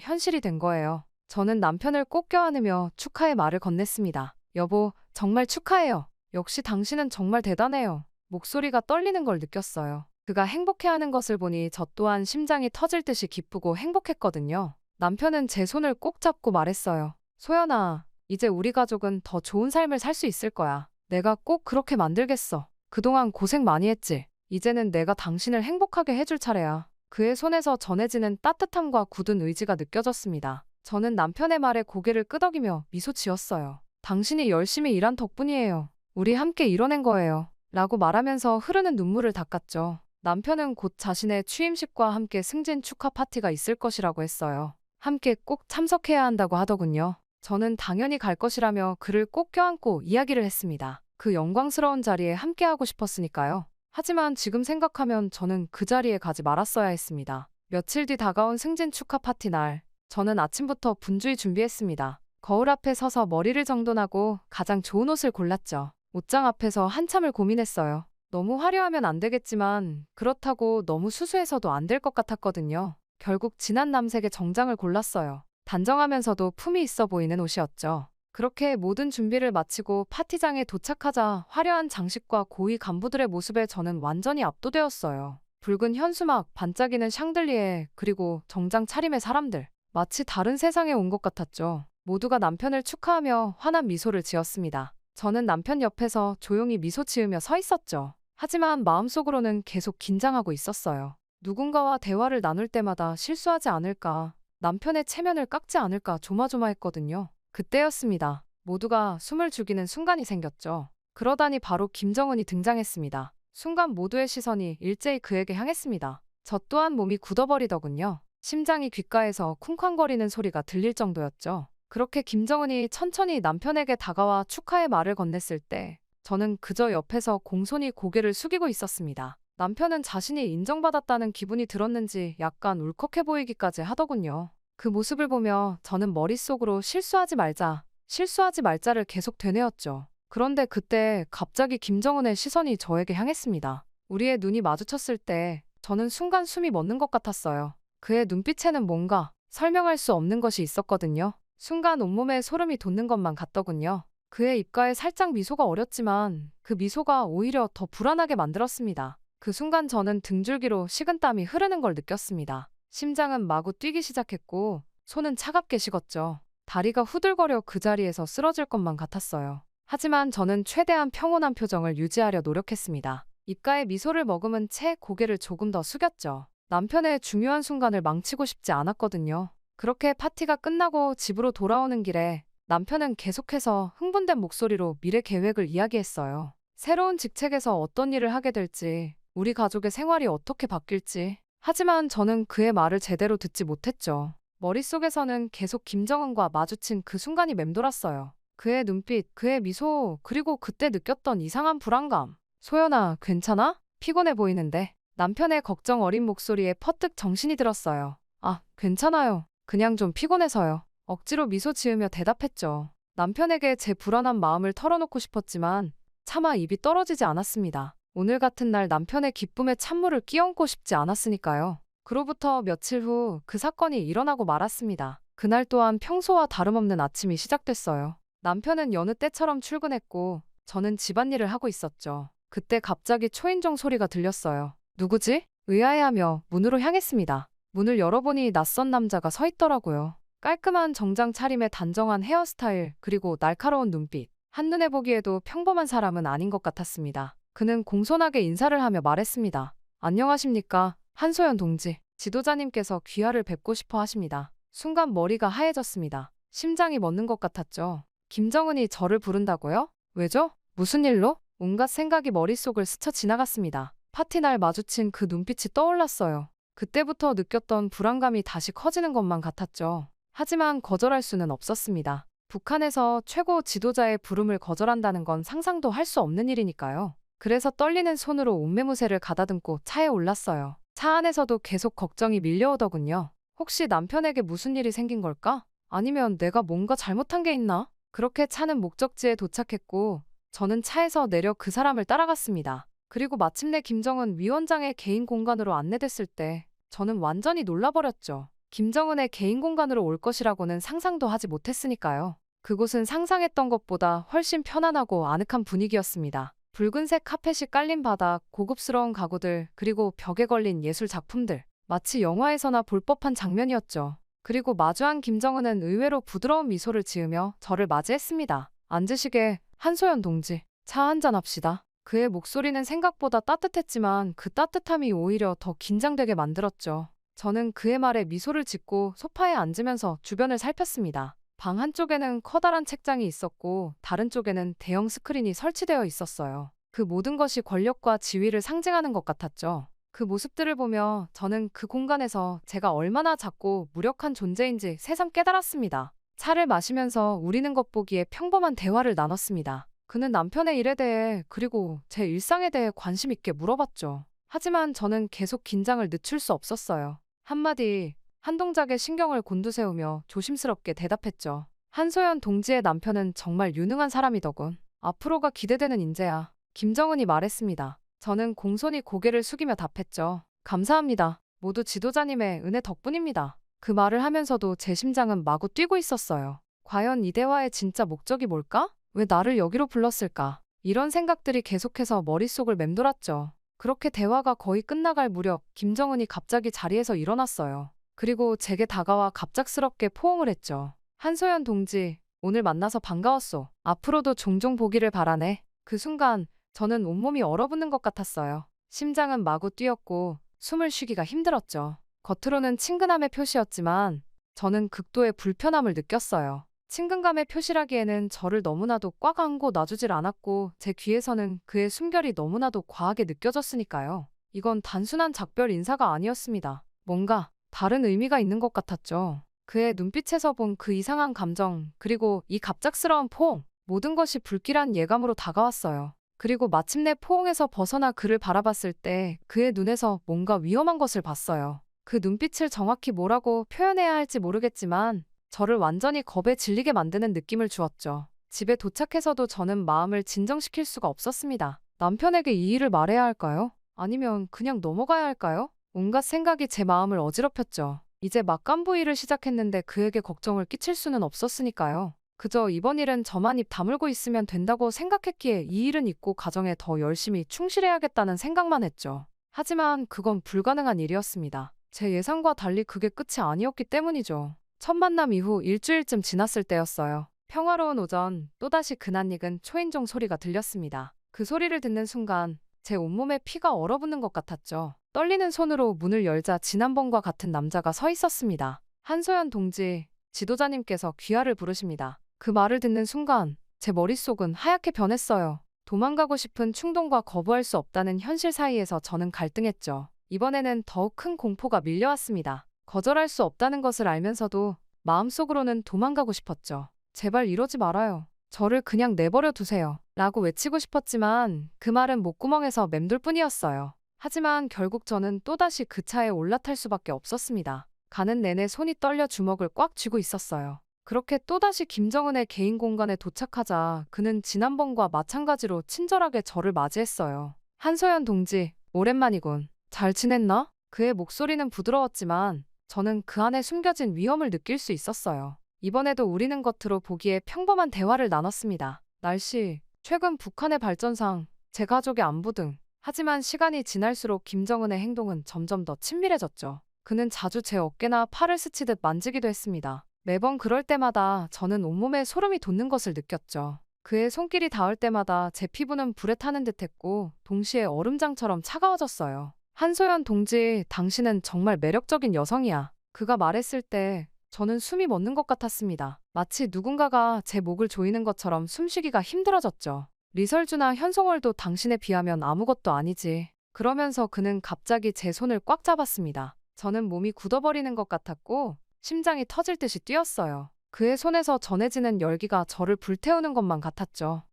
현실이 된 거예요. 저는 남편을 꼭 껴안으며 축하의 말을 건넸습니다. 여보, 정말 축하해요. 역시 당신은 정말 대단해요. 목소리가 떨리는 걸 느꼈어요. 그가 행복해하는 것을 보니 저 또한 심장이 터질 듯이 기쁘고 행복했거든요. 남편은 제 손을 꼭 잡고 말했어요. 소연아, 이제 우리 가족은 더 좋은 삶을 살 수 있을 거야. 내가 꼭 그렇게 만들겠어. 그동안 고생 많이 했지. 이제는 내가 당신을 행복하게 해줄 차례야. 그의 손에서 전해지는 따뜻함과 굳은 의지가 느껴졌습니다. 저는 남편의 말에 고개를 끄덕이며 미소 지었어요. 당신이 열심히 일한 덕분이에요. 우리 함께 이뤄낸 거예요. 라고 말하면서 흐르는 눈물을 닦았죠. 남편은 곧 자신의 취임식과 함께 승진 축하 파티가 있을 것이라고 했어요. 함께 꼭 참석해야 한다고 하더군요. 저는 당연히 갈 것이라며 그를 꼭 껴안고 이야기를 했습니다. 그 영광스러운 자리에 함께하고 싶었으니까요. 하지만 지금 생각하면 저는 그 자리에 가지 말았어야 했습니다. 며칠 뒤 다가온 승진 축하 파티 날, 저는 아침부터 분주히 준비했습니다. 거울 앞에 서서 머리를 정돈하고 가장 좋은 옷을 골랐죠. 옷장 앞에서 한참을 고민했어요. 너무 화려하면 안 되겠지만 그렇다고 너무 수수해서도 안 될 것 같았거든요. 결국 진한 남색의 정장을 골랐어요. 단정하면서도 품이 있어 보이는 옷이었죠. 그렇게 모든 준비를 마치고 파티장에 도착하자 화려한 장식과 고위 간부들의 모습에 저는 완전히 압도되었어요. 붉은 현수막, 반짝이는 샹들리에, 그리고 정장 차림의 사람들. 마치 다른 세상에 온 것 같았죠. 모두가 남편을 축하하며 환한 미소를 지었습니다. 저는 남편 옆에서 조용히 미소 지으며 서 있었죠. 하지만 마음속으로는 계속 긴장하고 있었어요. 누군가와 대화를 나눌 때마다 실수하지 않을까, 남편의 체면을 깎지 않을까 조마조마했거든요. 그때였습니다. 모두가 숨을 죽이는 순간이 생겼죠. 그러다니 바로 김정은이 등장했습니다. 순간 모두의 시선이 일제히 그에게 향했습니다. 저 또한 몸이 굳어버리더군요. 심장이 귓가에서 쿵쾅거리는 소리가 들릴 정도였죠. 그렇게 김정은이 천천히 남편에게 다가와 축하의 말을 건넸을 때 저는 그저 옆에서 공손히 고개를 숙이고 있었습니다. 남편은 자신이 인정받았다는 기분이 들었는지 약간 울컥해 보이기까지 하더군요. 그 모습을 보며 저는 머릿속으로 실수하지 말자, 실수하지 말자를 계속 되뇌었죠. 그런데 그때 갑자기 김정은의 시선이 저에게 향했습니다. 우리의 눈이 마주쳤을 때 저는 순간 숨이 멎는 것 같았어요. 그의 눈빛에는 뭔가 설명할 수 없는 것이 있었거든요. 순간 온몸에 소름이 돋는 것만 같더군요. 그의 입가에 살짝 미소가 어렸지만 그 미소가 오히려 더 불안하게 만들었습니다. 그 순간 저는 등줄기로 식은땀이 흐르는 걸 느꼈습니다. 심장은 마구 뛰기 시작했고 손은 차갑게 식었죠. 다리가 후들거려 그 자리에서 쓰러질 것만 같았어요. 하지만 저는 최대한 평온한 표정을 유지하려 노력했습니다. 입가에 미소를 머금은 채 고개를 조금 더 숙였죠. 남편의 중요한 순간을 망치고 싶지 않았거든요. 그렇게 파티가 끝나고 집으로 돌아오는 길에 남편은 계속해서 흥분된 목소리로 미래 계획을 이야기했어요. 새로운 직책에서 어떤 일을 하게 될지, 우리 가족의 생활이 어떻게 바뀔지. 하지만 저는 그의 말을 제대로 듣지 못했죠. 머릿속에서는 계속 김정은과 마주친 그 순간이 맴돌았어요. 그의 눈빛, 그의 미소, 그리고 그때 느꼈던 이상한 불안감. 소연아, 괜찮아? 피곤해 보이는데. 남편의 걱정 어린 목소리에 퍼뜩 정신이 들었어요. 아, 괜찮아요. 그냥 좀 피곤해서요. 억지로 미소 지으며 대답했죠. 남편에게 제 불안한 마음을 털어놓고 싶었지만 차마 입이 떨어지지 않았습니다. 오늘 같은 날 남편의 기쁨에 찬물을 끼얹고 싶지 않았으니까요. 그로부터 며칠 후 그 사건이 일어나고 말았습니다. 그날 또한 평소와 다름없는 아침이 시작됐어요. 남편은 여느 때처럼 출근했고 저는 집안일을 하고 있었죠. 그때 갑자기 초인종 소리가 들렸어요. 누구지? 의아해하며 문으로 향했습니다. 문을 열어보니 낯선 남자가 서 있더라고요. 깔끔한 정장 차림에 단정한 헤어스타일 그리고 날카로운 눈빛. 한눈에 보기에도 평범한 사람은 아닌 것 같았습니다. 그는 공손하게 인사를 하며 말했습니다. 안녕하십니까? 한소연 동지. 지도자님께서 귀하를 뵙고 싶어 하십니다. 순간 머리가 하얘졌습니다. 심장이 멎는 것 같았죠. 김정은이 저를 부른다고요? 왜죠? 무슨 일로? 온갖 생각이 머릿속을 스쳐 지나갔습니다. 파티 날 마주친 그 눈빛이 떠올랐어요. 그때부터 느꼈던 불안감이 다시 커지는 것만 같았죠. 하지만 거절할 수는 없었습니다. 북한에서 최고 지도자의 부름을 거절한다는 건 상상도 할 수 없는 일이니까요. 그래서 떨리는 손으로 옷매무새를 가다듬고 차에 올랐어요. 차 안에서도 계속 걱정이 밀려오더군요. 혹시 남편에게 무슨 일이 생긴 걸까? 아니면 내가 뭔가 잘못한 게 있나? 그렇게 차는 목적지에 도착했고 저는 차에서 내려 그 사람을 따라갔습니다. 그리고 마침내 김정은 위원장의 개인 공간으로 안내됐을 때 저는 완전히 놀라버렸죠. 김정은의 개인 공간으로 올 것이라고는 상상도 하지 못했으니까요. 그곳은 상상했던 것보다 훨씬 편안하고 아늑한 분위기였습니다. 붉은색 카펫이 깔린 바닥, 고급스러운 가구들, 그리고 벽에 걸린 예술 작품들. 마치 영화에서나 볼 법한 장면이었죠. 그리고 마주한 김정은은 의외로 부드러운 미소를 지으며 저를 맞이했습니다. 앉으시게, 한소연 동지. 차 한잔 합시다. 그의 목소리는 생각보다 따뜻했지만 그 따뜻함이 오히려 더 긴장되게 만들었죠. 저는 그의 말에 미소를 짓고 소파에 앉으면서 주변을 살폈습니다. 방 한쪽에는 커다란 책장이 있었고 다른 쪽에는 대형 스크린이 설치되어 있었어요. 그 모든 것이 권력과 지위를 상징하는 것 같았죠. 그 모습들을 보며 저는 그 공간에서 제가 얼마나 작고 무력한 존재인지 새삼 깨달았습니다. 차를 마시면서 우리는 겉보기에 평범한 대화를 나눴습니다. 그는 남편의 일에 대해 그리고 제 일상에 대해 관심 있게 물어봤죠. 하지만 저는 계속 긴장을 늦출 수 없었어요. 한마디, 한 동작에 신경을 곤두세우며 조심스럽게 대답했죠. 한소연 동지의 남편은 정말 유능한 사람이더군. 앞으로가 기대되는 인재야. 김정은이 말했습니다. 저는 공손히 고개를 숙이며 답했죠. 감사합니다. 모두 지도자님의 은혜 덕분입니다. 그 말을 하면서도 제 심장은 마구 뛰고 있었어요. 과연 이 대화의 진짜 목적이 뭘까? 왜 나를 여기로 불렀을까? 이런 생각들이 계속해서 머릿속을 맴돌았죠. 그렇게 대화가 거의 끝나갈 무렵 김정은이 갑자기 자리에서 일어났어요. 그리고 제게 다가와 갑작스럽게 포옹을 했죠. 한소연 동지, 오늘 만나서 반가웠소. 앞으로도 종종 보기를 바라네. 그 순간 저는 온몸이 얼어붙는 것 같았어요. 심장은 마구 뛰었고 숨을 쉬기가 힘들었죠. 겉으로는 친근함의 표시였지만 저는 극도의 불편함을 느꼈어요. 친근감의 표시라기에는 저를 너무나도 꽉 안고 놔주질 않았고 제 귀에서는 그의 숨결이 너무나도 과하게 느껴졌으니까요. 이건 단순한 작별 인사가 아니었습니다. 뭔가 다른 의미가 있는 것 같았죠. 그의 눈빛에서 본 그 이상한 감정, 그리고 이 갑작스러운 포옹, 모든 것이 불길한 예감으로 다가왔어요. 그리고 마침내 포옹에서 벗어나 그를 바라봤을 때 그의 눈에서 뭔가 위험한 것을 봤어요. 그 눈빛을 정확히 뭐라고 표현해야 할지 모르겠지만 저를 완전히 겁에 질리게 만드는 느낌을 주었죠. 집에 도착해서도 저는 마음을 진정시킬 수가 없었습니다. 남편에게 이 일을 말해야 할까요? 아니면 그냥 넘어가야 할까요? 온갖 생각이 제 마음을 어지럽혔죠. 이제 막 간부 일을 시작했는데 그에게 걱정을 끼칠 수는 없었으니까요. 그저 이번 일은 저만 입 다물고 있으면 된다고 생각했기에 이 일은 잊고 가정에 더 열심히 충실해야겠다는 생각만 했죠. 하지만 그건 불가능한 일이었습니다. 제 예상과 달리 그게 끝이 아니었기 때문이죠. 첫 만남 이후 일주일쯤 지났을 때였어요. 평화로운 오전, 또다시 그 낯익은 초인종 소리가 들렸습니다. 그 소리를 듣는 순간 제 온몸에 피가 얼어붙는 것 같았죠. 떨리는 손으로 문을 열자 지난번과 같은 남자가 서 있었습니다. 한소연 동지, 지도자님께서 귀하를 부르십니다. 그 말을 듣는 순간 제 머릿속은 하얗게 변했어요. 도망가고 싶은 충동과 거부할 수 없다는 현실 사이에서 저는 갈등했죠. 이번에는 더욱 큰 공포가 밀려왔습니다. 거절할 수 없다는 것을 알면서도 마음속으로는 도망가고 싶었죠. 제발 이러지 말아요. 저를 그냥 내버려 두세요. 라고 외치고 싶었지만 그 말은 목구멍에서 맴돌 뿐이었어요. 하지만 결국 저는 또다시 그 차에 올라탈 수밖에 없었습니다. 가는 내내 손이 떨려 주먹을 꽉 쥐고 있었어요. 그렇게 또다시 김정은의 개인 공간에 도착하자 그는 지난번과 마찬가지로 친절하게 저를 맞이했어요. 한소연 동지, 오랜만이군. 잘 지냈나? 그의 목소리는 부드러웠지만 저는 그 안에 숨겨진 위험을 느낄 수 있었어요. 이번에도 우리는 겉으로 보기에 평범한 대화를 나눴습니다. 날씨, 최근 북한의 발전상, 제 가족의 안부 등. 하지만 시간이 지날수록 김정은의 행동은 점점 더 친밀해졌죠. 그는 자주 제 어깨나 팔을 스치듯 만지기도 했습니다. 매번 그럴 때마다 저는 온몸에 소름이 돋는 것을 느꼈죠. 그의 손길이 닿을 때마다 제 피부는 불에 타는 듯했고 동시에 얼음장처럼 차가워졌어요. 한소연 동지, 당신은 정말 매력적인 여성이야. 그가 말했을 때 저는 숨이 멎는 것 같았습니다. 마치 누군가가 제 목을 조이는 것처럼 숨쉬기가 힘들어졌죠. 리설주나 현송월도 당신에 비하면 아무것도 아니지. 그러면서 그는 갑자기 제 손을 꽉 잡았습니다. 저는 몸이 굳어버리는 것 같았고 심장이 터질 듯이 뛰었어요. 그의 손에서 전해지는 열기가 저를 불태우는 것만 같았죠.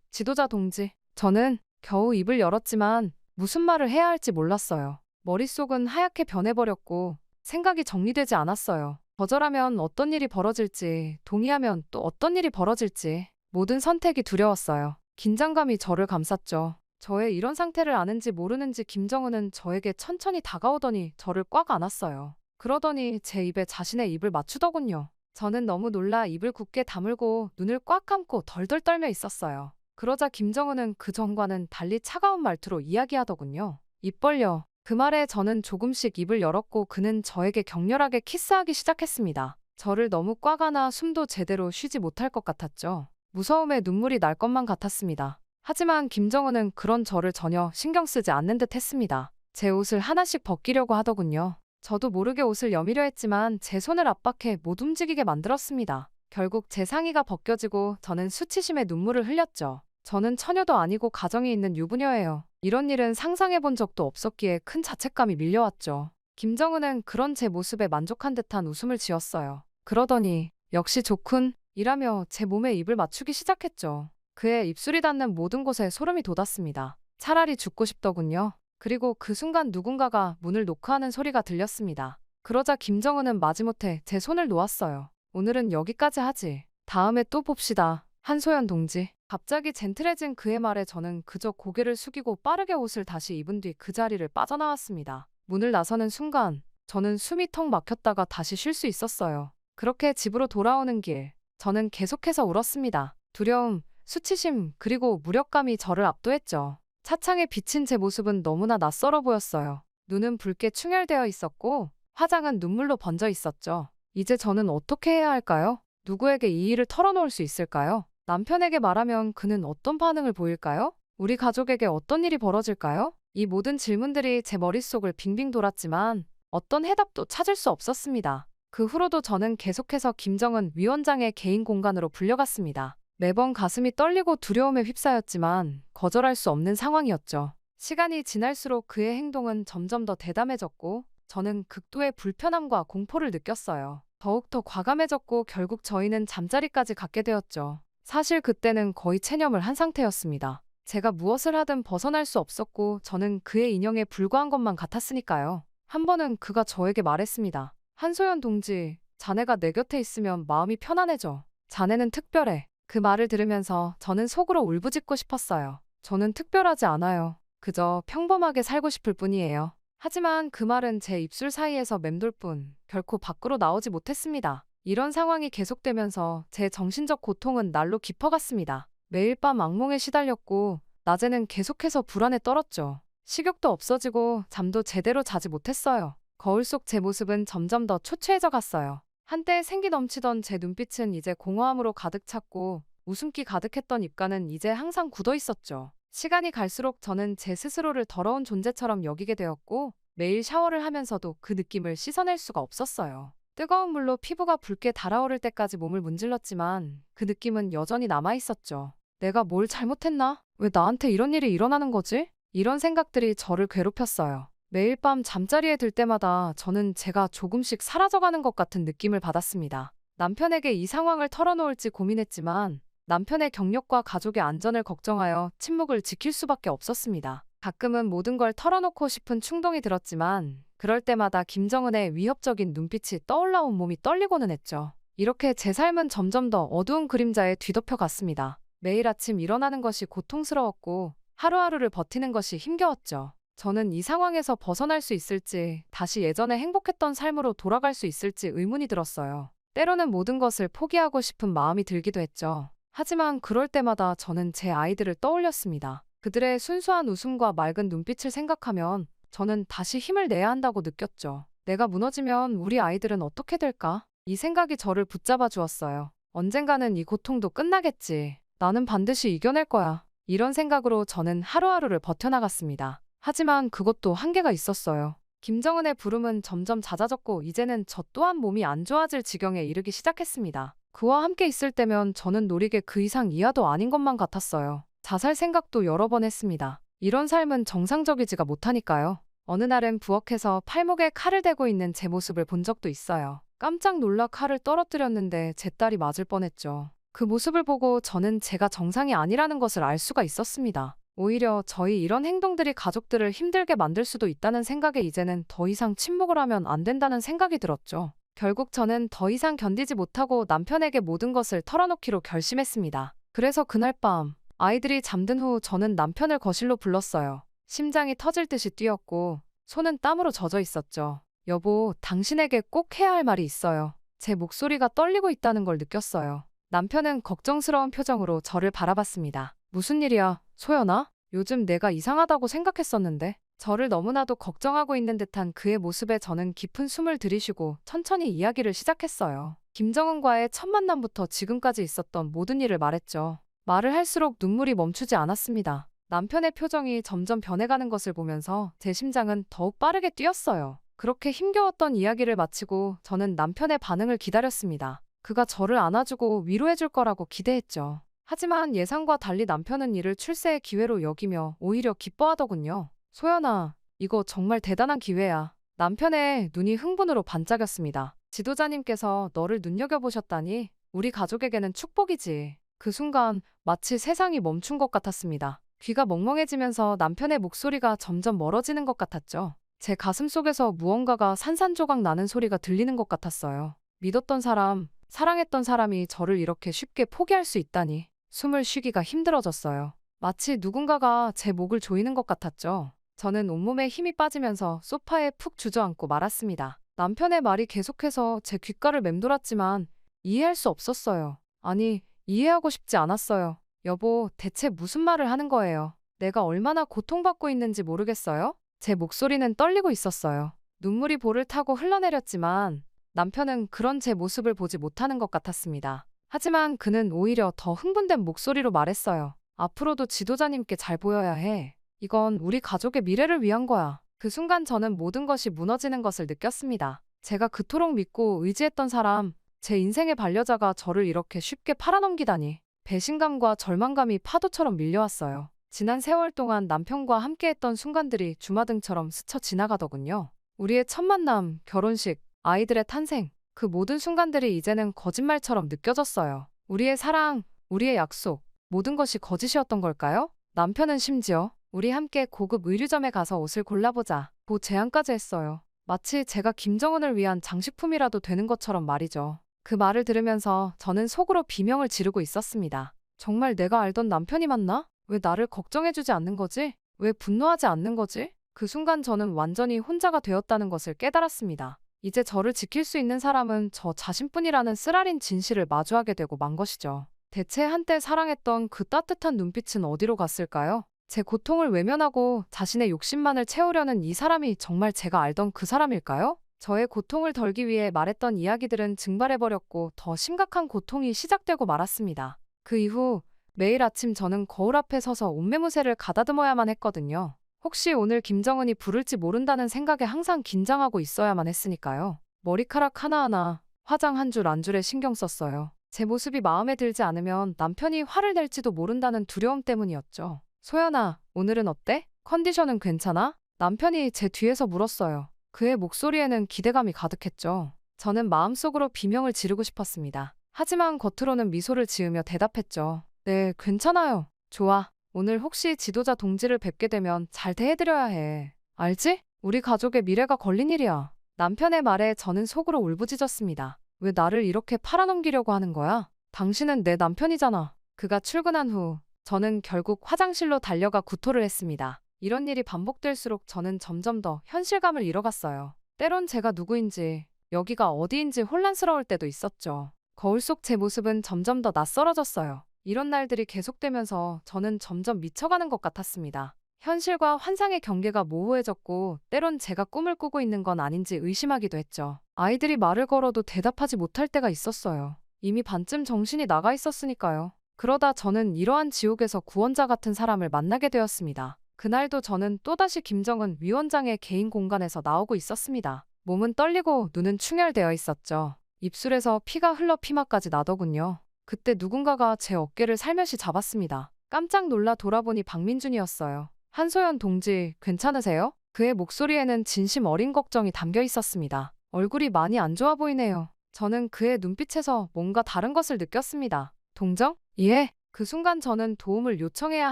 지도자 동지. 저는 겨우 입을 열었지만 무슨 말을 해야 할지 몰랐어요. 머릿속은 하얗게 변해버렸고 생각이 정리되지 않았어요. 거절하면 어떤 일이 벌어질지, 동의하면 또 어떤 일이 벌어질지 모든 선택이 두려웠어요. 긴장감이 저를 감쌌죠. 저의 이런 상태를 아는지 모르는지 김정은은 저에게 천천히 다가오더니 저를 꽉 안았어요. 그러더니 제 입에 자신의 입을 맞추더군요. 저는 너무 놀라 입을 굳게 다물고 눈을 꽉 감고 덜덜 떨며 있었어요. 그러자 김정은은 그 전과는 달리 차가운 말투로 이야기하더군요. 입 벌려. 그 말에 저는 조금씩 입을 열었고 그는 저에게 격렬하게 키스하기 시작했습니다. 저를 너무 꽉 안아 숨도 제대로 쉬지 못할 것 같았죠. 무서움에 눈물이 날 것만 같았습니다. 하지만 김정은은 그런 저를 전혀 신경 쓰지 않는 듯 했습니다. 제 옷을 하나씩 벗기려고 하더군요. 저도 모르게 옷을 여미려 했지만 제 손을 압박해 못 움직이게 만들었습니다. 결국 제 상의가 벗겨지고 저는 수치심에 눈물을 흘렸죠. 저는 처녀도 아니고 가정이 있는 유부녀예요. 이런 일은 상상해 본 적도 없었기에 큰 자책감이 밀려왔죠. 김정은은 그런 제 모습에 만족한 듯한 웃음을 지었어요. 그러더니 역시 좋군 이라며 제 몸에 입을 맞추기 시작했죠. 그의 입술이 닿는 모든 곳에 소름이 돋았습니다. 차라리 죽고 싶더군요. 그리고 그 순간 누군가가 문을 노크하는 소리가 들렸습니다. 그러자 김정은은 마지못해 제 손을 놓았어요. 오늘은 여기까지 하지. 다음에 또 봅시다. 한소연 동지. 갑자기 젠틀해진 그의 말에 저는 그저 고개를 숙이고 빠르게 옷을 다시 입은 뒤 그 자리를 빠져나왔습니다. 문을 나서는 순간 저는 숨이 턱 막혔다가 다시 쉴 수 있었어요. 그렇게 집으로 돌아오는 길 저는 계속해서 울었습니다. 두려움, 수치심 그리고 무력감이 저를 압도했죠. 차창에 비친 제 모습은 너무나 낯설어 보였어요. 눈은 붉게 충혈되어 있었고 화장은 눈물로 번져 있었죠. 이제 저는 어떻게 해야 할까요? 누구에게 이 일을 털어놓을 수 있을까요? 남편에게 말하면 그는 어떤 반응을 보일까요? 우리 가족에게 어떤 일이 벌어질까요? 이 모든 질문들이 제 머릿속을 빙빙 돌았지만 어떤 해답도 찾을 수 없었습니다. 그 후로도 저는 계속해서 김정은 위원장의 개인 공간으로 불려갔습니다. 매번 가슴이 떨리고 두려움에 휩싸였지만 거절할 수 없는 상황이었죠. 시간이 지날수록 그의 행동은 점점 더 대담해졌고 저는 극도의 불편함과 공포를 느꼈어요. 더욱더 과감해졌고 결국 저희는 잠자리까지 갖게 되었죠. 사실 그때는 거의 체념을 한 상태였습니다. 제가 무엇을 하든 벗어날 수 없었고 저는 그의 인형에 불과한 것만 같았으니까요. 한 번은 그가 저에게 말했습니다. 한소연 동지, 자네가 내 곁에 있으면 마음이 편안해져. 자네는 특별해. 그 말을 들으면서 저는 속으로 울부짖고 싶었어요. 저는 특별하지 않아요. 그저 평범하게 살고 싶을 뿐이에요. 하지만 그 말은 제 입술 사이에서 맴돌 뿐 결코 밖으로 나오지 못했습니다. 이런 상황이 계속되면서 제 정신적 고통은 날로 깊어갔습니다. 매일 밤 악몽에 시달렸고 낮에는 계속해서 불안에 떨었죠. 식욕도 없어지고 잠도 제대로 자지 못했어요. 거울 속 제 모습은 점점 더 초췌해져 갔어요. 한때 생기 넘치던 제 눈빛은 이제 공허함으로 가득 찼고 웃음기 가득했던 입가는 이제 항상 굳어 있었죠. 시간이 갈수록 저는 제 스스로를 더러운 존재처럼 여기게 되었고 매일 샤워를 하면서도 그 느낌을 씻어낼 수가 없었어요. 뜨거운 물로 피부가 붉게 달아오를 때까지 몸을 문질렀지만 그 느낌은 여전히 남아있었죠. 내가 뭘 잘못했나? 왜 나한테 이런 일이 일어나는 거지? 이런 생각들이 저를 괴롭혔어요. 매일 밤 잠자리에 들 때마다 저는 제가 조금씩 사라져가는 것 같은 느낌을 받았습니다. 남편에게 이 상황을 털어놓을지 고민했지만 남편의 경력과 가족의 안전을 걱정하여 침묵을 지킬 수밖에 없었습니다. 가끔은 모든 걸 털어놓고 싶은 충동이 들었지만 그럴 때마다 김정은의 위협적인 눈빛이 떠올라 온몸이 떨리고는 했죠. 이렇게 제 삶은 점점 더 어두운 그림자에 뒤덮여 갔습니다. 매일 아침 일어나는 것이 고통스러웠고 하루하루를 버티는 것이 힘겨웠죠. 저는 이 상황에서 벗어날 수 있을지, 다시 예전에 행복했던 삶으로 돌아갈 수 있을지 의문이 들었어요. 때로는 모든 것을 포기하고 싶은 마음이 들기도 했죠. 하지만 그럴 때마다 저는 제 아이들을 떠올렸습니다. 그들의 순수한 웃음과 맑은 눈빛을 생각하면 저는 다시 힘을 내야 한다고 느꼈죠. 내가 무너지면 우리 아이들은 어떻게 될까? 이 생각이 저를 붙잡아 주었어요. 언젠가는 이 고통도 끝나겠지. 나는 반드시 이겨낼 거야. 이런 생각으로 저는 하루하루를 버텨나갔습니다. 하지만 그것도 한계가 있었어요. 김정은의 부름은 점점 잦아졌고 이제는 저 또한 몸이 안 좋아질 지경에 이르기 시작했습니다. 그와 함께 있을 때면 저는 노리게 그 이상 이하도 아닌 것만 같았어요. 자살 생각도 여러 번 했습니다. 이런 삶은 정상적이지가 못하니까요. 어느 날은 부엌에서 팔목에 칼을 대고 있는 제 모습을 본 적도 있어요. 깜짝 놀라 칼을 떨어뜨렸는데 제 딸이 맞을 뻔했죠. 그 모습을 보고 저는 제가 정상이 아니라는 것을 알 수가 있었습니다. 오히려 저희 이런 행동들이 가족들을 힘들게 만들 수도 있다는 생각에 이제는 더 이상 침묵을 하면 안 된다는 생각이 들었죠. 결국 저는 더 이상 견디지 못하고 남편에게 모든 것을 털어놓기로 결심했습니다. 그래서 그날 밤 아이들이 잠든 후 저는 남편을 거실로 불렀어요. 심장이 터질 듯이 뛰었고 손은 땀으로 젖어 있었죠. 여보, 당신에게 꼭 해야 할 말이 있어요. 제 목소리가 떨리고 있다는 걸 느꼈어요. 남편은 걱정스러운 표정으로 저를 바라봤습니다. 무슨 일이야, 소연아? 요즘 내가 이상하다고 생각했었는데. 저를 너무나도 걱정하고 있는 듯한 그의 모습에 저는 깊은 숨을 들이쉬고 천천히 이야기를 시작했어요. 김정은과의 첫 만남부터 지금까지 있었던 모든 일을 말했죠. 말을 할수록 눈물이 멈추지 않았습니다. 남편의 표정이 점점 변해가는 것을 보면서 제 심장은 더욱 빠르게 뛰었어요. 그렇게 힘겨웠던 이야기를 마치고 저는 남편의 반응을 기다렸습니다. 그가 저를 안아주고 위로해줄 거라고 기대했죠. 하지만 예상과 달리 남편은 이를 출세의 기회로 여기며 오히려 기뻐하더군요. 소연아, 이거 정말 대단한 기회야. 남편의 눈이 흥분으로 반짝였습니다. 지도자님께서 너를 눈여겨보셨다니 우리 가족에게는 축복이지. 그 순간 마치 세상이 멈춘 것 같았습니다. 귀가 멍멍해지면서 남편의 목소리가 점점 멀어지는 것 같았죠. 제 가슴 속에서 무언가가 산산조각 나는 소리가 들리는 것 같았어요. 믿었던 사람, 사랑했던 사람이 저를 이렇게 쉽게 포기할 수 있다니. 숨을 쉬기가 힘들어졌어요. 마치 누군가가 제 목을 조이는 것 같았죠. 저는 온몸에 힘이 빠지면서 소파에 푹 주저앉고 말았습니다. 남편의 말이 계속해서 제 귓가를 맴돌았지만 이해할 수 없었어요. 아니, 이해하고 싶지 않았어요. 여보, 대체 무슨 말을 하는 거예요? 내가 얼마나 고통받고 있는지 모르겠어요? 제 목소리는 떨리고 있었어요. 눈물이 볼을 타고 흘러내렸지만 남편은 그런 제 모습을 보지 못하는 것 같았습니다. 하지만 그는 오히려 더 흥분된 목소리로 말했어요. 앞으로도 지도자님께 잘 보여야 해. 이건 우리 가족의 미래를 위한 거야. 그 순간 저는 모든 것이 무너지는 것을 느꼈습니다. 제가 그토록 믿고 의지했던 사람, 제 인생의 반려자가 저를 이렇게 쉽게 팔아넘기다니. 배신감과 절망감이 파도처럼 밀려왔어요. 지난 세월 동안 남편과 함께했던 순간들이 주마등처럼 스쳐 지나가더군요. 우리의 첫 만남, 결혼식, 아이들의 탄생, 그 모든 순간들이 이제는 거짓말처럼 느껴졌어요. 우리의 사랑, 우리의 약속, 모든 것이 거짓이었던 걸까요? 남편은 심지어 우리 함께 고급 의류점에 가서 옷을 골라보자 고 제안까지 했어요. 마치 제가 김정은을 위한 장식품이라도 되는 것처럼 말이죠. 그 말을 들으면서 저는 속으로 비명을 지르고 있었습니다. 정말 내가 알던 남편이 맞나? 왜 나를 걱정해주지 않는 거지? 왜 분노하지 않는 거지? 그 순간 저는 완전히 혼자가 되었다는 것을 깨달았습니다. 이제 저를 지킬 수 있는 사람은 저 자신뿐이라는 쓰라린 진실을 마주하게 되고 만 것이죠. 대체 한때 사랑했던 그 따뜻한 눈빛은 어디로 갔을까요? 제 고통을 외면하고 자신의 욕심만을 채우려는 이 사람이 정말 제가 알던 그 사람일까요? 저의 고통을 덜기 위해 말했던 이야기들은 증발해버렸고 더 심각한 고통이 시작되고 말았습니다. 그 이후 매일 아침 저는 거울 앞에 서서 옷매무새를 가다듬어야만 했거든요. 혹시 오늘 김정은이 부를지 모른다는 생각에 항상 긴장하고 있어야만 했으니까요. 머리카락 하나하나, 화장 한 줄 한 줄에 신경 썼어요. 제 모습이 마음에 들지 않으면 남편이 화를 낼지도 모른다는 두려움 때문이었죠. 소연아, 오늘은 어때? 컨디션은 괜찮아? 남편이 제 뒤에서 물었어요. 그의 목소리에는 기대감이 가득했죠. 저는 마음속으로 비명을 지르고 싶었습니다. 하지만 겉으로는 미소를 지으며 대답했죠. 네, 괜찮아요. 좋아. 오늘 혹시 지도자 동지를 뵙게 되면 잘 대해드려야 해. 알지? 우리 가족의 미래가 걸린 일이야. 남편의 말에 저는 속으로 울부짖었습니다. 왜 나를 이렇게 팔아넘기려고 하는 거야? 당신은 내 남편이잖아. 그가 출근한 후 저는 결국 화장실로 달려가 구토를 했습니다. 이런 일이 반복될수록 저는 점점 더 현실감을 잃어갔어요. 때론 제가 누구인지, 여기가 어디인지 혼란스러울 때도 있었죠. 거울 속 제 모습은 점점 더 낯설어졌어요. 이런 날들이 계속되면서 저는 점점 미쳐가는 것 같았습니다. 현실과 환상의 경계가 모호해졌고 때론 제가 꿈을 꾸고 있는 건 아닌지 의심하기도 했죠. 아이들이 말을 걸어도 대답하지 못할 때가 있었어요. 이미 반쯤 정신이 나가 있었으니까요. 그러다 저는 이러한 지옥에서 구원자 같은 사람을 만나게 되었습니다. 그날도 저는 또다시 김정은 위원장의 개인 공간에서 나오고 있었습니다. 몸은 떨리고 눈은 충혈되어 있었죠. 입술에서 피가 흘러 피막까지 나더군요. 그때 누군가가 제 어깨를 살며시 잡았습니다. 깜짝 놀라 돌아보니 박민준이었어요. 한소연 동지, 괜찮으세요? 그의 목소리에는 진심 어린 걱정이 담겨 있었습니다. 얼굴이 많이 안 좋아 보이네요. 저는 그의 눈빛에서 뭔가 다른 것을 느꼈습니다. 동정? 예. 그 순간 저는 도움을 요청해야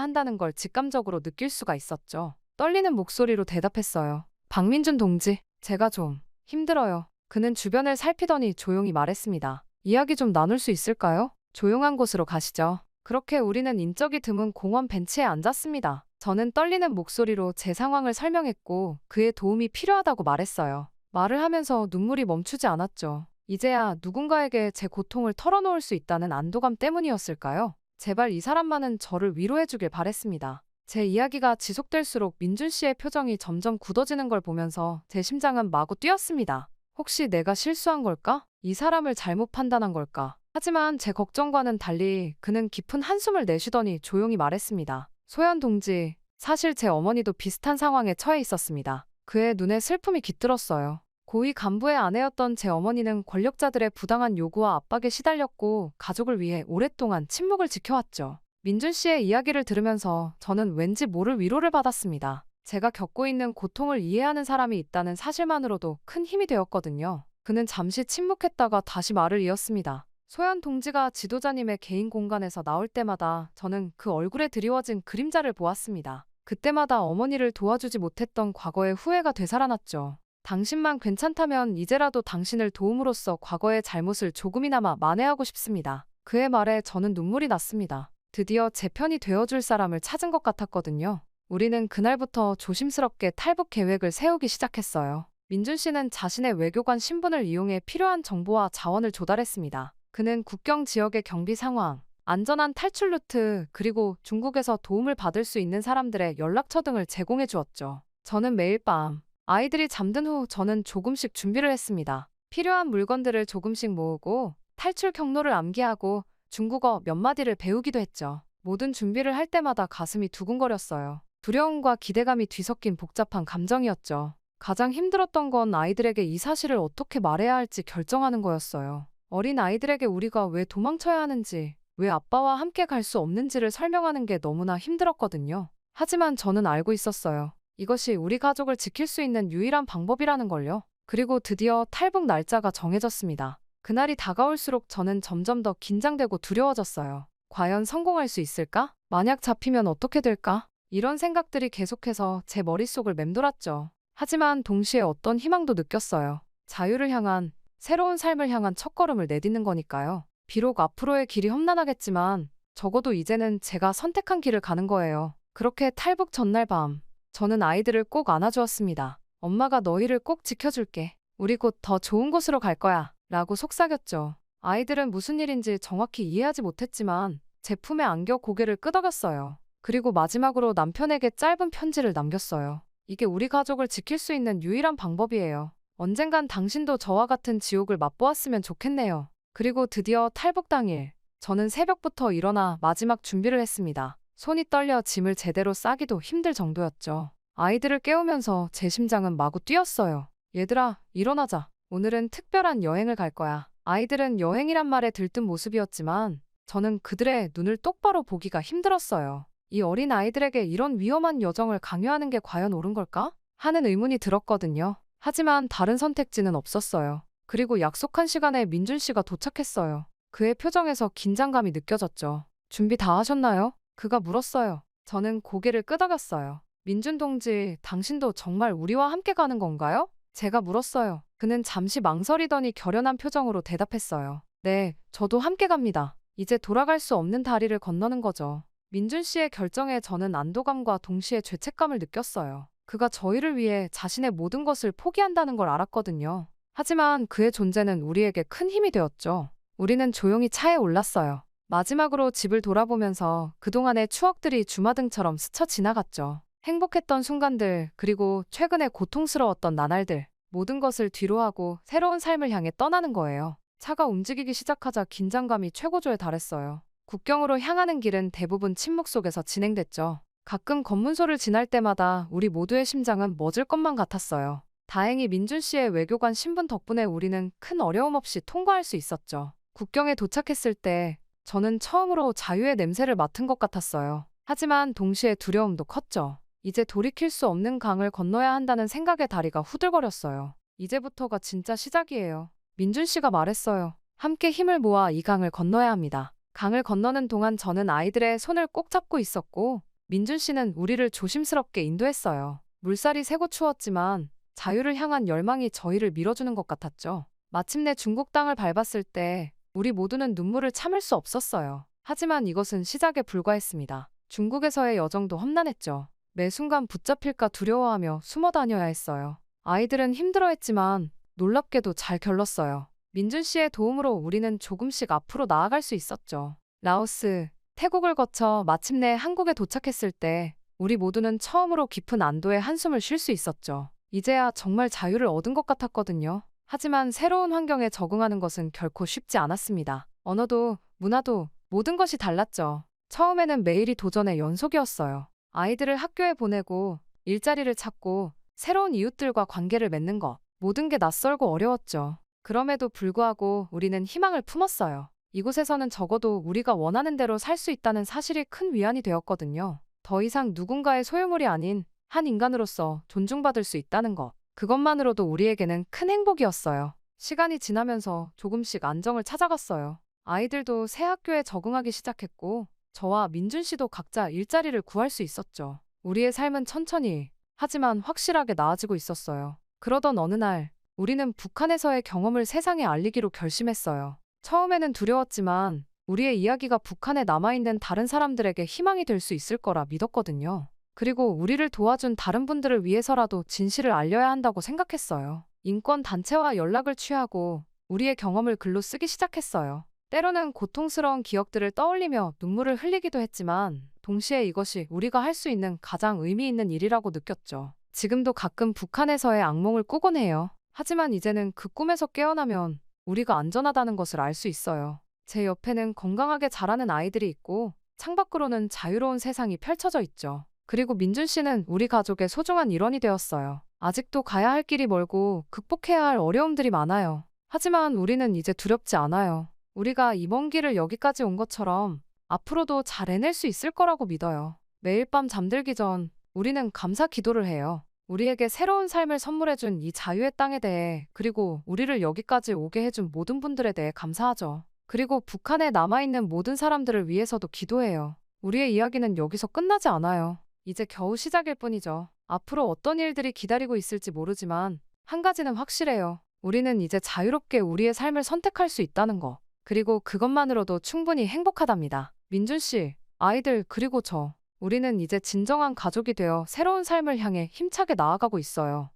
한다는 걸 직감적으로 느낄 수가 있었죠. 떨리는 목소리로 대답했어요. 박민준 동지, 제가 좀 힘들어요. 그는 주변을 살피더니 조용히 말했습니다. 이야기 좀 나눌 수 있을까요? 조용한 곳으로 가시죠. 그렇게 우리는 인적이 드문 공원 벤치에 앉았습니다. 저는 떨리는 목소리로 제 상황을 설명했고 그의 도움이 필요하다고 말했어요. 말을 하면서 눈물이 멈추지 않았죠. 이제야 누군가에게 제 고통을 털어놓을 수 있다는 안도감 때문이었을까요? 제발 이 사람만은 저를 위로해주길 바랬습니다. 제 이야기가 지속될수록 민준 씨의 표정이 점점 굳어지는 걸 보면서 제 심장은 마구 뛰었습니다. 혹시 내가 실수한 걸까? 이 사람을 잘못 판단한 걸까? 하지만 제 걱정과는 달리 그는 깊은 한숨을 내쉬더니 조용히 말했습니다. 소연 동지, 사실 제 어머니도 비슷한 상황에 처해 있었습니다. 그의 눈에 슬픔이 깃들었어요. 고위 간부의 아내였던 제 어머니는 권력자들의 부당한 요구와 압박에 시달렸고 가족을 위해 오랫동안 침묵을 지켜왔죠. 민준 씨의 이야기를 들으면서 저는 왠지 모를 위로를 받았습니다. 제가 겪고 있는 고통을 이해하는 사람이 있다는 사실만으로도 큰 힘이 되었거든요. 그는 잠시 침묵했다가 다시 말을 이었습니다. 소연 동지가 지도자님의 개인 공간에서 나올 때마다 저는 그 얼굴에 드리워진 그림자를 보았습니다. 그때마다 어머니를 도와주지 못했던 과거의 후회가 되살아났죠. 당신만 괜찮다면 이제라도 당신을 도움으로써 과거의 잘못을 조금이나마 만회하고 싶습니다. 그의 말에 저는 눈물이 났습니다. 드디어 제 편이 되어줄 사람을 찾은 것 같았거든요. 우리는 그날부터 조심스럽게 탈북 계획을 세우기 시작했어요. 민준 씨는 자신의 외교관 신분을 이용해 필요한 정보와 자원을 조달했습니다. 그는 국경 지역의 경비 상황, 안전한 탈출 루트, 그리고 중국에서 도움을 받을 수 있는 사람들의 연락처 등을 제공해 주었죠. 저는 매일 밤 아이들이 잠든 후 저는 조금씩 준비를 했습니다. 필요한 물건들을 조금씩 모으고 탈출 경로를 암기하고 중국어 몇 마디를 배우기도 했죠. 모든 준비를 할 때마다 가슴이 두근거렸어요. 두려움과 기대감이 뒤섞인 복잡한 감정이었죠. 가장 힘들었던 건 아이들에게 이 사실을 어떻게 말해야 할지 결정하는 거였어요. 어린 아이들에게 우리가 왜 도망쳐야 하는지, 왜 아빠와 함께 갈 수 없는지를 설명하는 게 너무나 힘들었거든요. 하지만 저는 알고 있었어요. 이것이 우리 가족을 지킬 수 있는 유일한 방법이라는 걸요. 그리고 드디어 탈북 날짜가 정해졌습니다. 그날이 다가올수록 저는 점점 더 긴장되고 두려워졌어요. 과연 성공할 수 있을까? 만약 잡히면 어떻게 될까? 이런 생각들이 계속해서 제 머릿속을 맴돌았죠. 하지만 동시에 어떤 희망도 느꼈어요. 자유를 향한, 새로운 삶을 향한 첫걸음을 내딛는 거니까요. 비록 앞으로의 길이 험난하겠지만 적어도 이제는 제가 선택한 길을 가는 거예요. 그렇게 탈북 전날 밤, 저는 아이들을 꼭 안아주었습니다. 엄마가 너희를 꼭 지켜줄게. 우리 곧 더 좋은 곳으로 갈 거야. 라고 속삭였죠. 아이들은 무슨 일인지 정확히 이해하지 못했지만 제 품에 안겨 고개를 끄덕였어요. 그리고 마지막으로 남편에게 짧은 편지를 남겼어요. 이게 우리 가족을 지킬 수 있는 유일한 방법이에요. 언젠간 당신도 저와 같은 지옥을 맛보았으면 좋겠네요. 그리고 드디어 탈북 당일, 저는 새벽부터 일어나 마지막 준비를 했습니다. 손이 떨려 짐을 제대로 싸기도 힘들 정도였죠. 아이들을 깨우면서 제 심장은 마구 뛰었어요. 얘들아, 일어나자. 오늘은 특별한 여행을 갈 거야. 아이들은 여행이란 말에 들뜬 모습이었지만 저는 그들의 눈을 똑바로 보기가 힘들었어요. 이 어린 아이들에게 이런 위험한 여정을 강요하는 게 과연 옳은 걸까? 하는 의문이 들었거든요. 하지만 다른 선택지는 없었어요. 그리고 약속한 시간에 민준 씨가 도착했어요. 그의 표정에서 긴장감이 느껴졌죠. 준비 다 하셨나요? 그가 물었어요. 저는 고개를 끄덕였어요. 민준 동지, 당신도 정말 우리와 함께 가는 건가요? 제가 물었어요. 그는 잠시 망설이더니 결연한 표정으로 대답했어요. 네, 저도 함께 갑니다. 이제 돌아갈 수 없는 다리를 건너는 거죠. 민준 씨의 결정에 저는 안도감과 동시에 죄책감을 느꼈어요. 그가 저희를 위해 자신의 모든 것을 포기한다는 걸 알았거든요. 하지만 그의 존재는 우리에게 큰 힘이 되었죠. 우리는 조용히 차에 올랐어요. 마지막으로 집을 돌아보면서 그동안의 추억들이 주마등처럼 스쳐 지나갔죠. 행복했던 순간들, 그리고 최근에 고통스러웠던 나날들, 모든 것을 뒤로하고 새로운 삶을 향해 떠나는 거예요. 차가 움직이기 시작하자 긴장감이 최고조에 달했어요. 국경으로 향하는 길은 대부분 침묵 속에서 진행됐죠. 가끔 검문소를 지날 때마다 우리 모두의 심장은 멎을 것만 같았어요. 다행히 민준 씨의 외교관 신분 덕분에 우리는 큰 어려움 없이 통과할 수 있었죠. 국경에 도착했을 때 저는 처음으로 자유의 냄새를 맡은 것 같았어요. 하지만 동시에 두려움도 컸죠. 이제 돌이킬 수 없는 강을 건너야 한다는 생각에 다리가 후들거렸어요. 이제부터가 진짜 시작이에요. 민준 씨가 말했어요. 함께 힘을 모아 이 강을 건너야 합니다. 강을 건너는 동안 저는 아이들의 손을 꼭 잡고 있었고 민준 씨는 우리를 조심스럽게 인도했어요. 물살이 세고 추웠지만 자유를 향한 열망이 저희를 밀어주는 것 같았죠. 마침내 중국 땅을 밟았을 때 우리 모두는 눈물을 참을 수 없었어요. 하지만 이것은 시작에 불과했습니다. 중국에서의 여정도 험난했죠. 매 순간 붙잡힐까 두려워하며 숨어 다녀야 했어요. 아이들은 힘들어했지만 놀랍게도 잘 결렀어요. 민준 씨의 도움으로 우리는 조금씩 앞으로 나아갈 수 있었죠. 라오스, 태국을 거쳐 마침내 한국에 도착했을 때 우리 모두는 처음으로 깊은 안도의 한숨을 쉴 수 있었죠. 이제야 정말 자유를 얻은 것 같았거든요. 하지만 새로운 환경에 적응하는 것은 결코 쉽지 않았습니다. 언어도, 문화도, 모든 것이 달랐죠. 처음에는 매일이 도전의 연속이었어요. 아이들을 학교에 보내고 일자리를 찾고 새로운 이웃들과 관계를 맺는 것, 모든 게 낯설고 어려웠죠. 그럼에도 불구하고 우리는 희망을 품었어요. 이곳에서는 적어도 우리가 원하는 대로 살 수 있다는 사실이 큰 위안이 되었거든요. 더 이상 누군가의 소유물이 아닌 한 인간으로서 존중받을 수 있다는 것, 그것만으로도 우리에게는 큰 행복이었어요. 시간이 지나면서 조금씩 안정을 찾아갔어요. 아이들도 새 학교에 적응하기 시작했고 저와 민준 씨도 각자 일자리를 구할 수 있었죠. 우리의 삶은 천천히, 하지만 확실하게 나아지고 있었어요. 그러던 어느 날, 우리는 북한에서의 경험을 세상에 알리기로 결심했어요. 처음에는 두려웠지만 우리의 이야기가 북한에 남아있는 다른 사람들에게 희망이 될 수 있을 거라 믿었거든요. 그리고 우리를 도와준 다른 분들을 위해서라도 진실을 알려야 한다고 생각했어요. 인권 단체와 연락을 취하고 우리의 경험을 글로 쓰기 시작했어요. 때로는 고통스러운 기억들을 떠올리며 눈물을 흘리기도 했지만 동시에 이것이 우리가 할 수 있는 가장 의미 있는 일이라고 느꼈죠. 지금도 가끔 북한에서의 악몽을 꾸곤 해요. 하지만 이제는 그 꿈에서 깨어나면 우리가 안전하다는 것을 알 수 있어요. 제 옆에는 건강하게 자라는 아이들이 있고 창밖으로는 자유로운 세상이 펼쳐져 있죠. 그리고 민준 씨는 우리 가족의 소중한 일원이 되었어요. 아직도 가야 할 길이 멀고 극복해야 할 어려움들이 많아요. 하지만 우리는 이제 두렵지 않아요. 우리가 이 먼 길을 여기까지 온 것처럼 앞으로도 잘 해낼 수 있을 거라고 믿어요. 매일 밤 잠들기 전 우리는 감사 기도를 해요. 우리에게 새로운 삶을 선물해준 이 자유의 땅에 대해, 그리고 우리를 여기까지 오게 해준 모든 분들에 대해 감사하죠. 그리고 북한에 남아있는 모든 사람들을 위해서도 기도해요. 우리의 이야기는 여기서 끝나지 않아요. 이제 겨우 시작일 뿐이죠. 앞으로 어떤 일들이 기다리고 있을지 모르지만 한 가지는 확실해요. 우리는 이제 자유롭게 우리의 삶을 선택할 수 있다는 거. 그리고 그것만으로도 충분히 행복하답니다. 민준 씨, 아이들, 그리고 저. 우리는 이제 진정한 가족이 되어 새로운 삶을 향해 힘차게 나아가고 있어요.